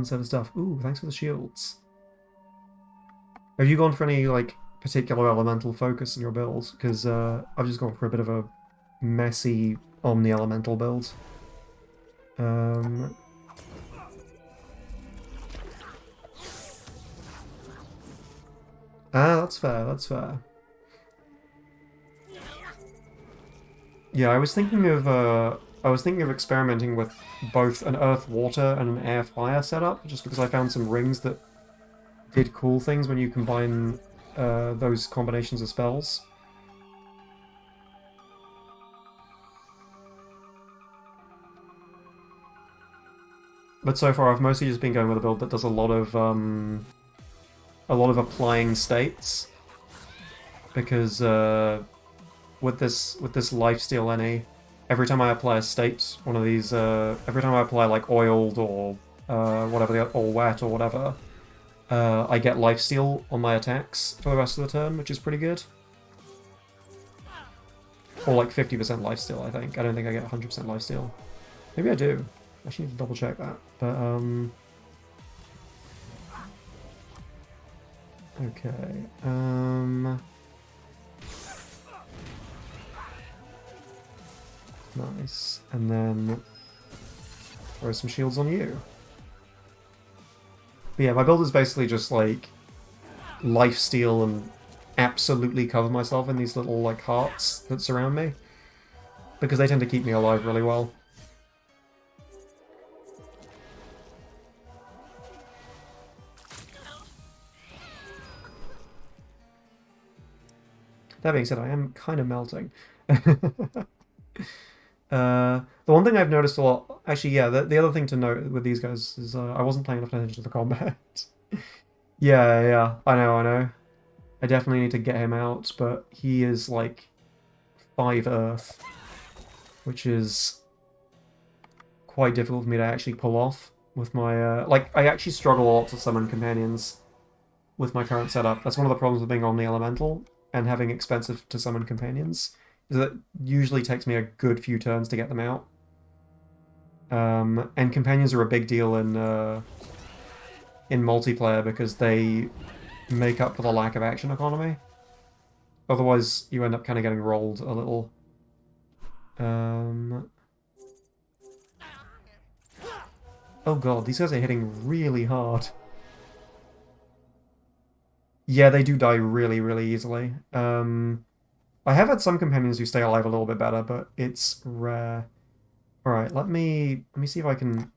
set of stuff. Ooh, thanks for the shields. Have you gone for any, like, particular elemental focus in your build? Because I've just gone for a bit of a messy omni-elemental build. Ah, that's fair, that's fair. Yeah, I was thinking of experimenting with both an earth-water and an air-fire setup, just because I found some rings that did cool things when you combine those combinations of spells. But so far, I've mostly just been going with a build that does a lot of applying states, because with this lifesteal any, every time I apply a state, one of these, every time I apply like oiled or whatever, or wet or whatever, I get lifesteal on my attacks for the rest of the turn, which is pretty good. Or like 50% lifesteal, I think. I don't think I get 100% lifesteal. Maybe I do. I should need to double check that. But okay. Nice. And then throw some shields on you. But yeah, my build is basically just like lifesteal and absolutely cover myself in these little like hearts that surround me, because they tend to keep me alive really well. That being said, I am kind of melting. The one thing I've noticed a lot... Actually, yeah, the other thing to note with these guys is I wasn't paying enough attention to the combat. Yeah, I know. I definitely need to get him out, but he is, like, 5 Earth, which is quite difficult for me to actually pull off with my... like, I actually struggle a lot to summon companions with my current setup. That's one of the problems with being Omni-Elemental and having expensive to summon companions, is that it usually takes me a good few turns to get them out. And companions are a big deal in multiplayer because they make up for the lack of action economy. Otherwise, you end up kind of getting rolled a little. Oh god, these guys are hitting really hard. Yeah, they do die really, really easily. I have had some companions who stay alive a little bit better, but it's rare. Alright, let me see if I can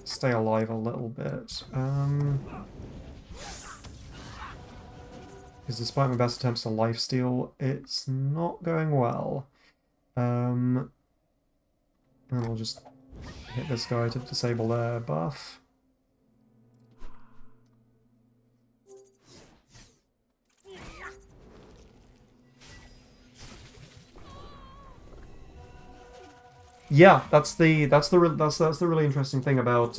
stay alive a little bit. Because despite my best attempts to lifesteal, it's not going well. And I'll just hit this guy to disable their buff. Yeah, that's the really interesting thing about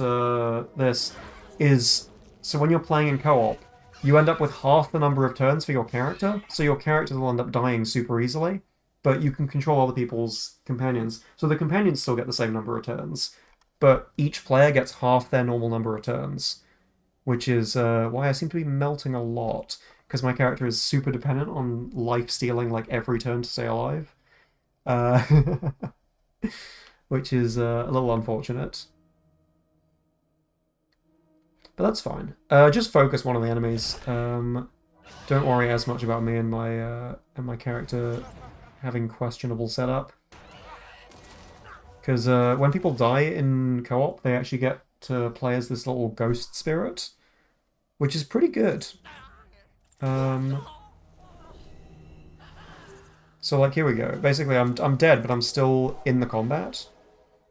this is, so when you're playing in co-op, you end up with half the number of turns for your character, so your characters will end up dying super easily, but you can control other people's companions. So the companions still get the same number of turns, but each player gets half their normal number of turns, which is why I seem to be melting a lot, because my character is super dependent on life stealing like every turn to stay alive. Which is a little unfortunate. But that's fine. Just focus one of the enemies. Don't worry as much about me and my character having questionable setup. Because when people die in co-op, they actually get to play as this little ghost spirit, which is pretty good. So like here we go. Basically, I'm dead, but I'm still in the combat,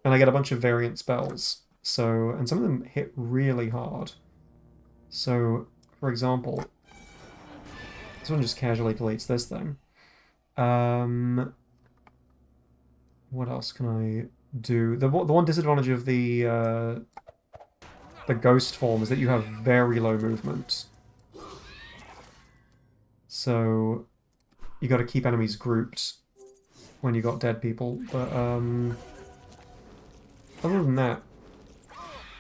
and I get a bunch of variant spells. So and some of them hit really hard. So for example, this one just casually deletes this thing. What else can I do? The one disadvantage of the ghost form is that you have very low movement. So you got to keep enemies grouped when you got dead people. But other than that,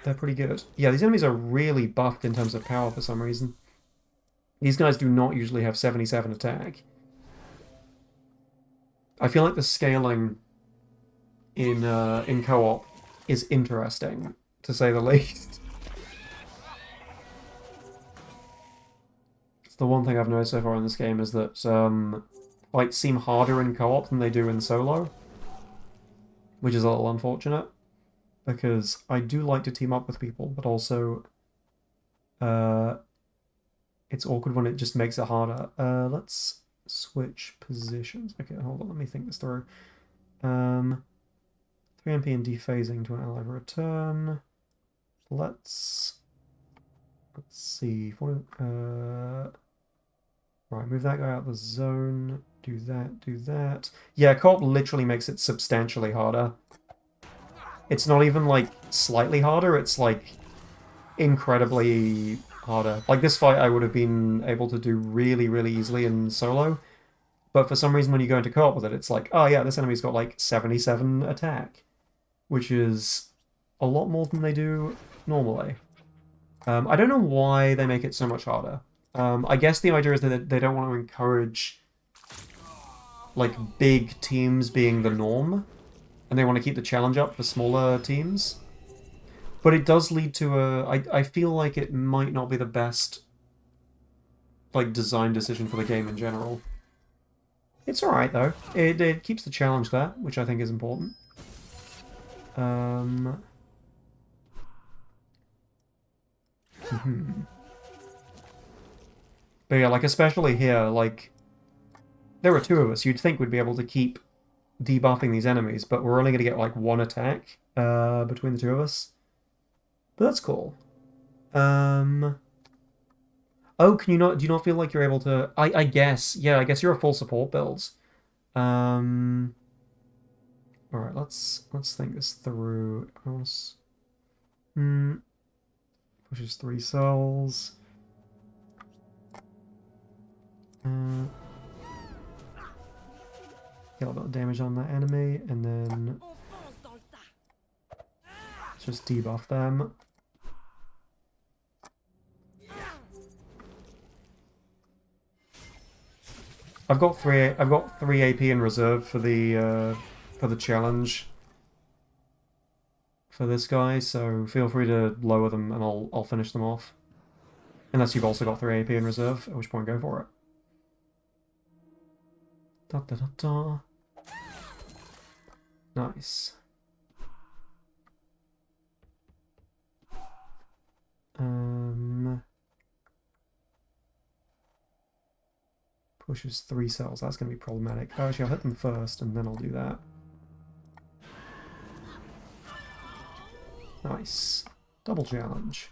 they're pretty good. Yeah, these enemies are really buffed in terms of power for some reason. These guys do not usually have 77 attack. I feel like the scaling in co-op is interesting, to say the least. It's the one thing I've noticed so far in this game is that fights seem harder in co-op than they do in solo, which is a little unfortunate, because I do like to team up with people, but also it's awkward when it just makes it harder. Let's switch positions. Okay, hold on, let me think this through. 3 MP and dephasing to an ally return. Let's see. Right, move that guy out of the zone. Do that, do that. Yeah, co-op literally makes it substantially harder. It's not even, like, slightly harder, it's, like, incredibly harder. Like, this fight I would have been able to do really, really easily in solo. But for some reason when you go into co-op with it, it's like, oh yeah, this enemy's got, like, 77 attack. Which is a lot more than they do normally. I don't know why they make it so much harder. I guess the idea is that they don't want to encourage like big teams being the norm, and they want to keep the challenge up for smaller teams. But it does lead to I feel like it might not be the best like design decision for the game in general. It's alright though. It keeps the challenge there, which I think is important. But yeah, like especially here, like there are two of us. You'd think we'd be able to keep debuffing these enemies, but we're only going to get like one attack between the two of us. But that's cool. Oh, can you not? Do you not feel like you're able to? I guess. Yeah, I guess you're a full support build. All right, let's think this through. Pushes 3 cells. Get a little bit of damage on that enemy, and then let's just debuff them. I've got three AP in reserve for the challenge for this guy, so feel free to lower them and I'll finish them off. Unless you've also got 3 AP in reserve, at which point go for it. Da da da da. Nice. Pushes 3 cells. That's going to be problematic. Oh, actually, I'll hit them first, and then I'll do that. Nice. Double challenge.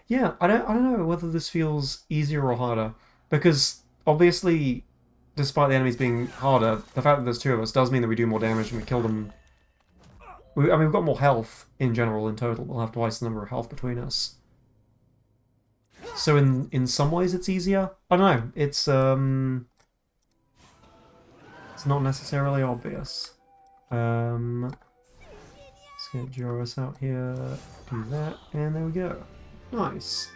Yeah, I don't know whether this feels easier or harder, because obviously, despite the enemies being harder, the fact that there's 2 of us does mean that we do more damage and we kill them. I mean, we've got more health in general in total. We'll have twice the number of health between us. So in some ways it's easier. I don't know. It's not necessarily obvious. Let's get Joris out here. Do that, and there we go. Nice.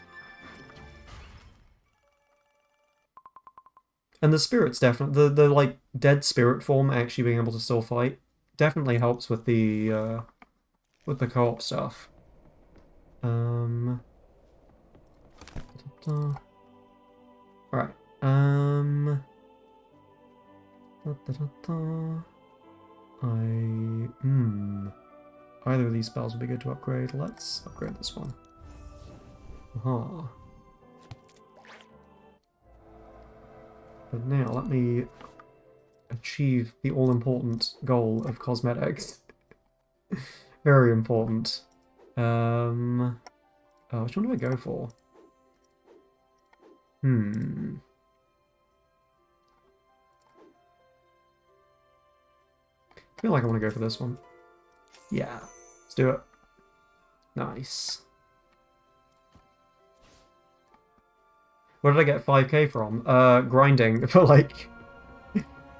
And the spirits definitely the like dead spirit form actually being able to still fight definitely helps with the co-op stuff. Alright. Either of these spells would be good to upgrade. Let's upgrade this one. Aha. But now let me achieve the all-important goal of cosmetics. Very important. Oh, which one do I go for? I feel like I want to go for this one. Yeah, let's do it. Nice. Where did I get 5k from? Grinding for like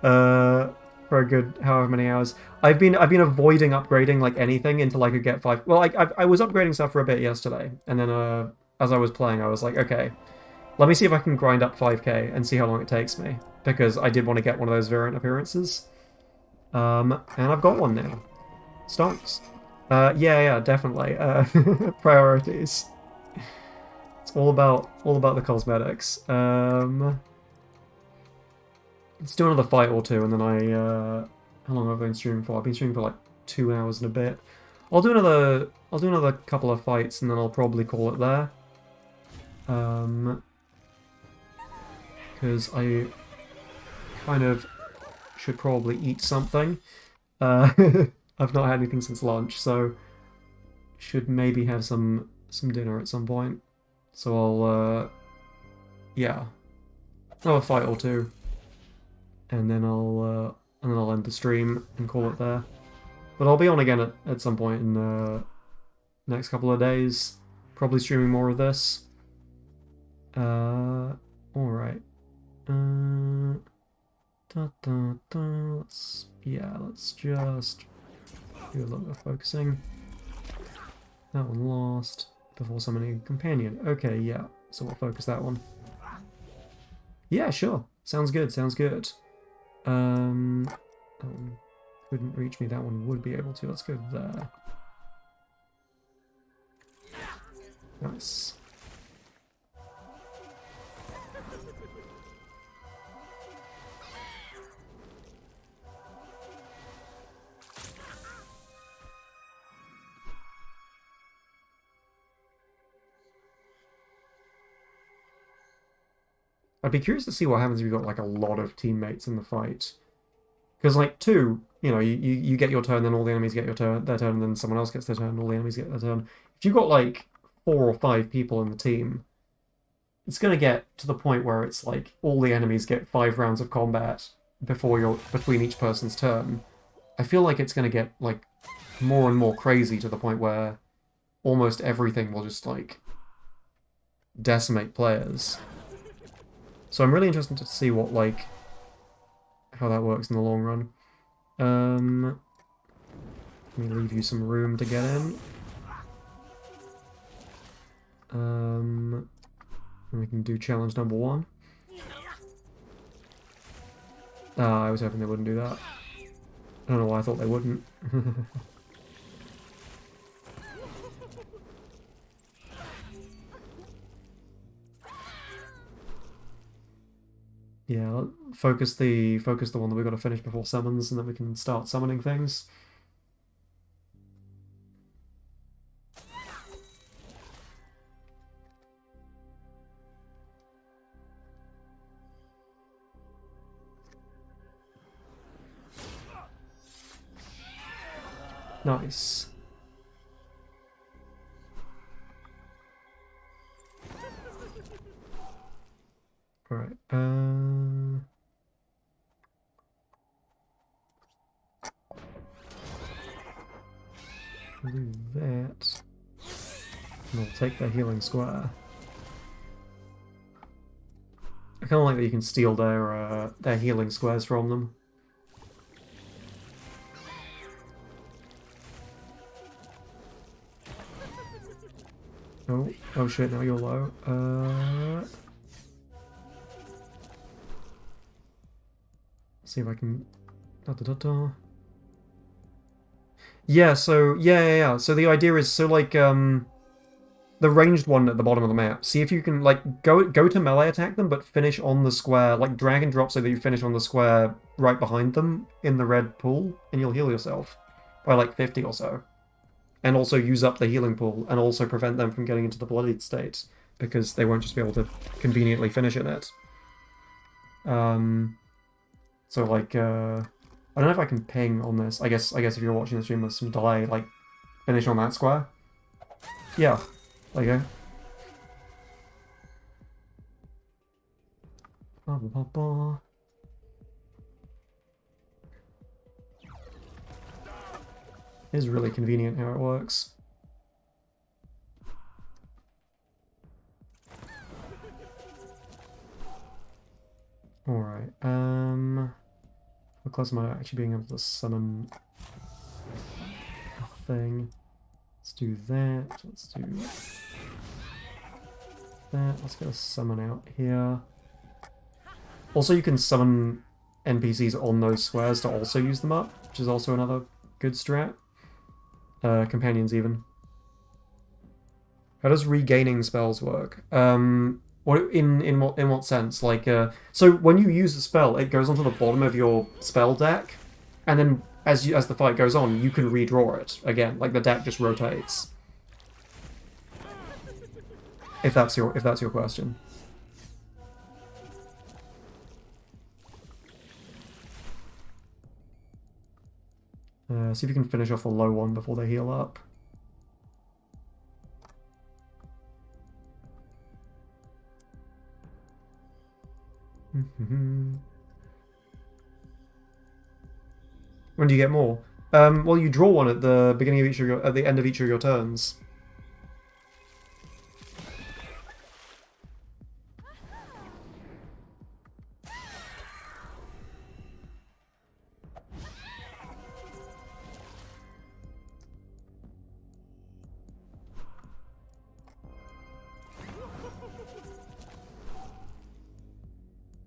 for a good however many hours. I've been avoiding upgrading like anything until I could get 5. Well, I was upgrading stuff for a bit yesterday, and then as I was playing, I was like, okay, let me see if I can grind up 5k and see how long it takes me, because I did want to get one of those variant appearances. And I've got one now. Stonks. Yeah, definitely. Priorities. It's all about the cosmetics. Let's do another fight or two, and then how long have I been streaming for? I've been streaming for like 2 hours and a bit. I'll do another couple of fights, and then I'll probably call it there. Because I kind of should probably eat something. I've not had anything since lunch, so should maybe have some dinner at some point. So I'll yeah, another fight or two, and then I'll end the stream and call it there. But I'll be on again at some point in the next couple of days, probably streaming more of this. All right. Let's just do a little bit of focusing. That one lost before summoning a companion. Okay, yeah. So we'll focus that one. Yeah, sure. Sounds good. Sounds good. That one couldn't reach me. That one would be able to. Let's go there. Nice. I'd be curious to see what happens if you've got like a lot of teammates in the fight. Because like 2, you know, you get your turn, then all the enemies get their turn, and then someone else gets their turn, and all the enemies get their turn. If you've got like 4 or 5 people in the team, it's gonna get to the point where it's like all the enemies get 5 rounds of combat between each person's turn. I feel like it's gonna get like more and more crazy to the point where almost everything will just like decimate players. So I'm really interested to see what how that works in the long run. Let me leave you some room to get in. And we can do challenge number 1. I was hoping they wouldn't do that. I don't know why I thought they wouldn't. Yeah, focus the one that we've got to finish before summons, and then we can start summoning things. Nice. Alright, I'll do that. And I'll take the healing square. I kinda like that you can steal their healing squares from them. Oh shit, now you're low. See if I can... Yeah, so... Yeah. So the idea is, so like, the ranged one at the bottom of the map, see if you can, like, go to melee attack them, but finish on the square, like, drag and drop so that you finish on the square right behind them in the red pool, and you'll heal yourself by, like, 50 or so. And also use up the healing pool, and also prevent them from getting into the bloodied state. because they won't just be able to conveniently finish it. So like, I don't know if I can ping on this. I guess if you're watching the stream with some delay, like, finish on that square. Yeah, there you go. Ba, ba, ba, ba. It's really convenient how it works. Alright, how close am I to actually being able to summon a thing? Let's do that, let's do that, let's get a summon out here. Also, you can summon NPCs on those squares to also use them up, which is also another good strat. Companions even. How does regaining spells work? What in what sense? Like, so when you use a spell, it goes onto the bottom of your spell deck, and then as the fight goes on, you can redraw it again. Like the deck just rotates. If that's your question. See if you can finish off a low one before they heal up. When do you get more? Well, you draw one at the beginning of at the end of each of your turns.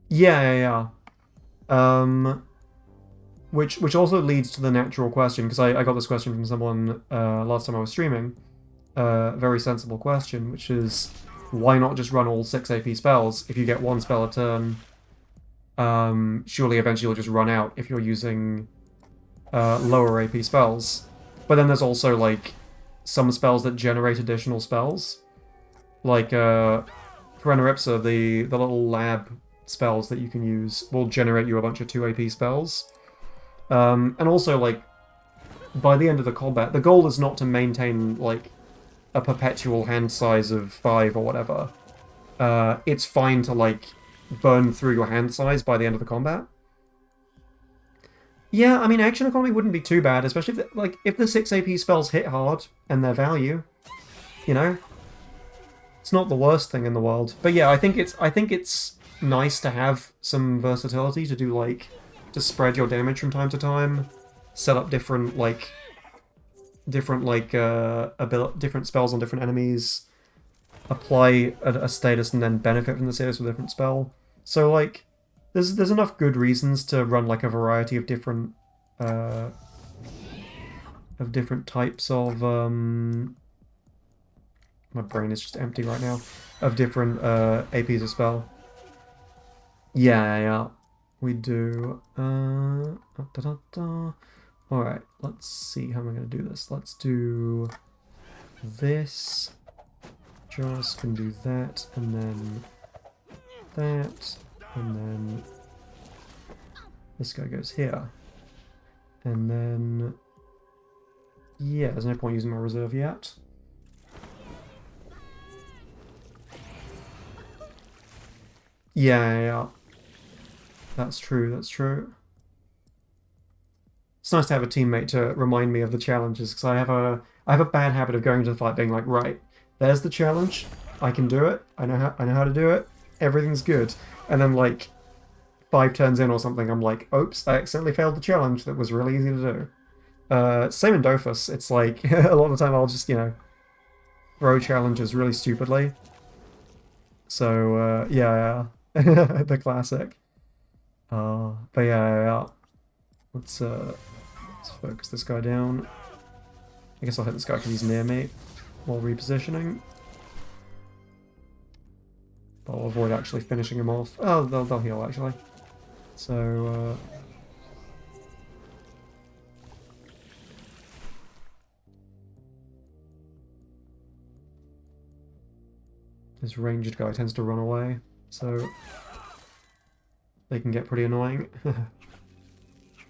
Yeah. Which also leads to the natural question, because I got this question from someone last time I was streaming. Very sensible question, which is, why not just run all 6 AP spells? If you get 1 spell a turn, surely eventually you'll just run out if you're using lower AP spells. But then there's also, like, some spells that generate additional spells. Like, Perenneripsa, the little lab spells that you can use will generate you a bunch of 2 AP spells. And also, like, by the end of the combat, the goal is not to maintain, like, a perpetual hand size of 5 or whatever. It's fine to, like, burn through your hand size by the end of the combat. Yeah, I mean, action economy wouldn't be too bad, especially if the 6 AP spells hit hard and their value, you know? It's not the worst thing in the world. But yeah, I think it's nice to have some versatility to do, like, to spread your damage from time to time, set up different spells on different enemies, apply a status and then benefit from the status with a different spell. So, like, there's enough good reasons to run, like, a variety of different types of my brain is just empty right now, of different APs of spell. Yeah, we do. Alright, let's see how am I going to do this. Let's do this. Jaws can do that, and then that, and then this guy goes here. And then, yeah, there's no point using my reserve yet. Yeah. That's true. It's nice to have a teammate to remind me of the challenges, because I have a bad habit of going to the fight being like, right, there's the challenge, I can do it, I know how to do it, everything's good. And then, like, 5 turns in or something, I'm like, oops, I accidentally failed the challenge that was really easy to do. Same in Dofus. It's like, a lot of the time I'll just, throw challenges really stupidly. So, yeah. The classic. But yeah. Let's focus this guy down. I guess I'll hit this guy because he's near me while repositioning. But I'll avoid actually finishing him off. Oh, they'll heal, actually. So, This ranged guy tends to run away, so they can get pretty annoying.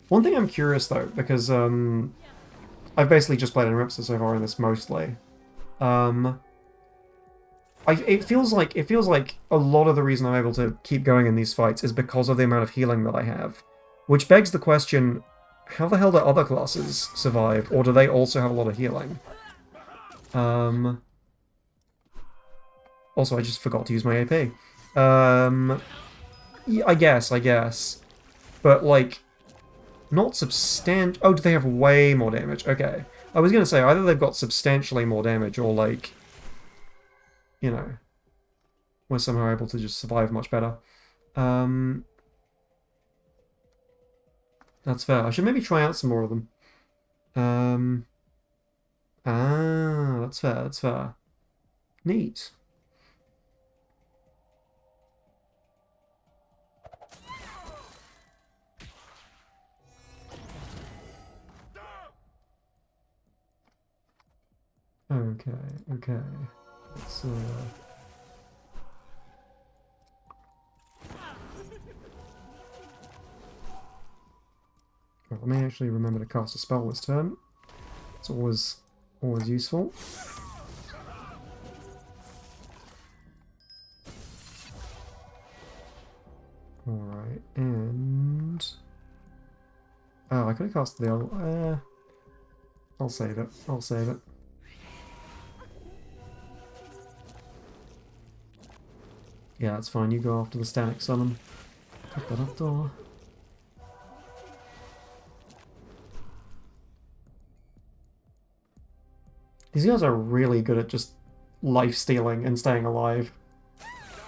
One thing I'm curious though, because I've basically just played Enripsa so far in this mostly. It feels like a lot of the reason I'm able to keep going in these fights is because of the amount of healing that I have, which begs the question: how the hell do other classes survive, or do they also have a lot of healing? Also, I just forgot to use my AP. Yeah, I guess, but like, not substantial. Oh, do they have way more damage? Okay, I was gonna say either they've got substantially more damage, or like, you know, we're somehow able to just survive much better. That's fair. I should maybe try out some more of them. That's fair, that's fair. Neat. Okay, okay. Let's, well, let me actually remember to cast a spell this turn. It's always useful. Alright, and... oh, I could have cast the other... I'll save it. I'll save it. Yeah, that's fine. You go after the static summon. These guys are really good at just life-stealing and staying alive,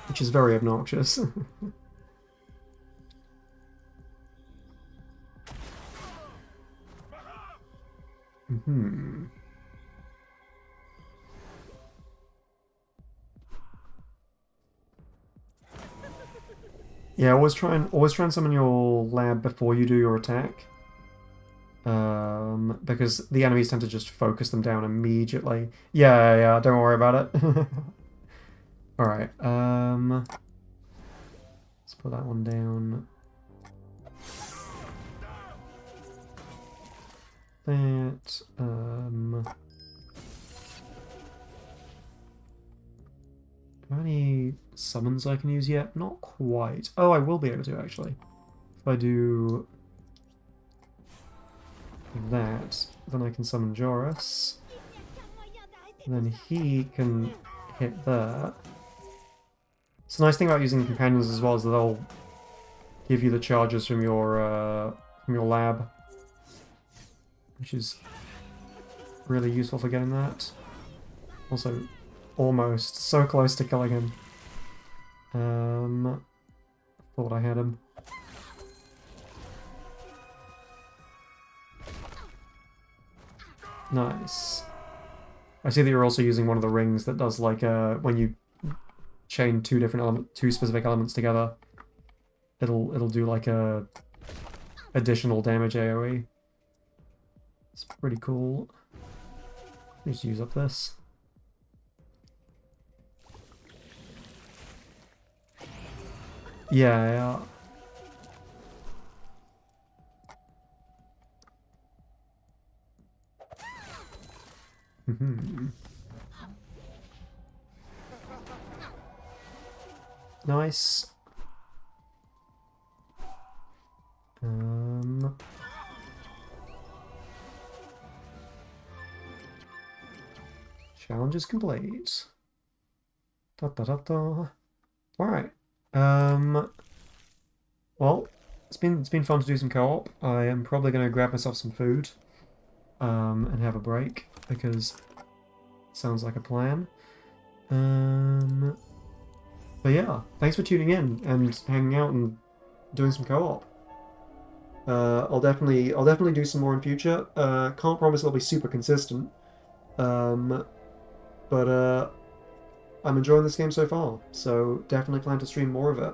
which is very obnoxious. Yeah, always try and summon your lab before you do your attack. Because the enemies tend to just focus them down immediately. Yeah, don't worry about it. Alright, let's put that one down. That, do I have any summons I can use yet? Not quite. Oh, I will be able to, actually. If I do that, then I can summon Joris. And then he can hit that. It's a nice thing about using companions as well is that they'll give you the charges from your lab, which is really useful for getting that. Also, almost so close to killing him. Thought I had him. Nice. I see that you're also using one of the rings that does like when you chain two specific elements together, it'll do like a additional damage AoE. It's pretty cool. Just use up this. Yeah. Nice. Challenge is complete. Alright. Well, it's been fun to do some co-op. I am probably gonna grab myself some food. And have a break, because it sounds like a plan. But yeah, thanks for tuning in and hanging out and doing some co-op. I'll definitely do some more in future. Can't promise it'll be super consistent. But I'm enjoying this game so far, so definitely plan to stream more of it.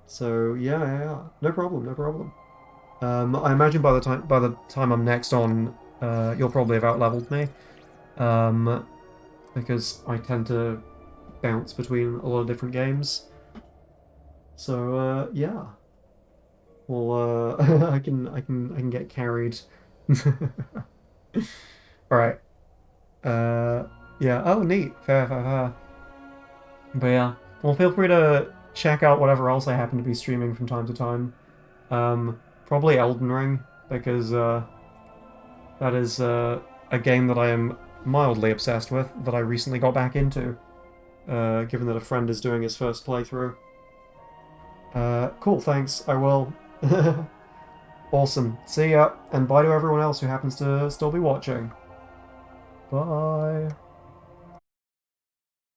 So yeah, no problem. I imagine by the time I'm next on, you'll probably have outleveled me, because I tend to bounce between a lot of different games. So yeah. Well, I can get carried. All right. Yeah. Oh, neat. Fair, fair, fair. But yeah. Well, feel free to check out whatever else I happen to be streaming from time to time. Probably Elden Ring because that is a game that I am mildly obsessed with that I recently got back into. Given that a friend is doing his first playthrough. Cool. Thanks. I will. Awesome. See ya, and bye to everyone else who happens to still be watching. Bye.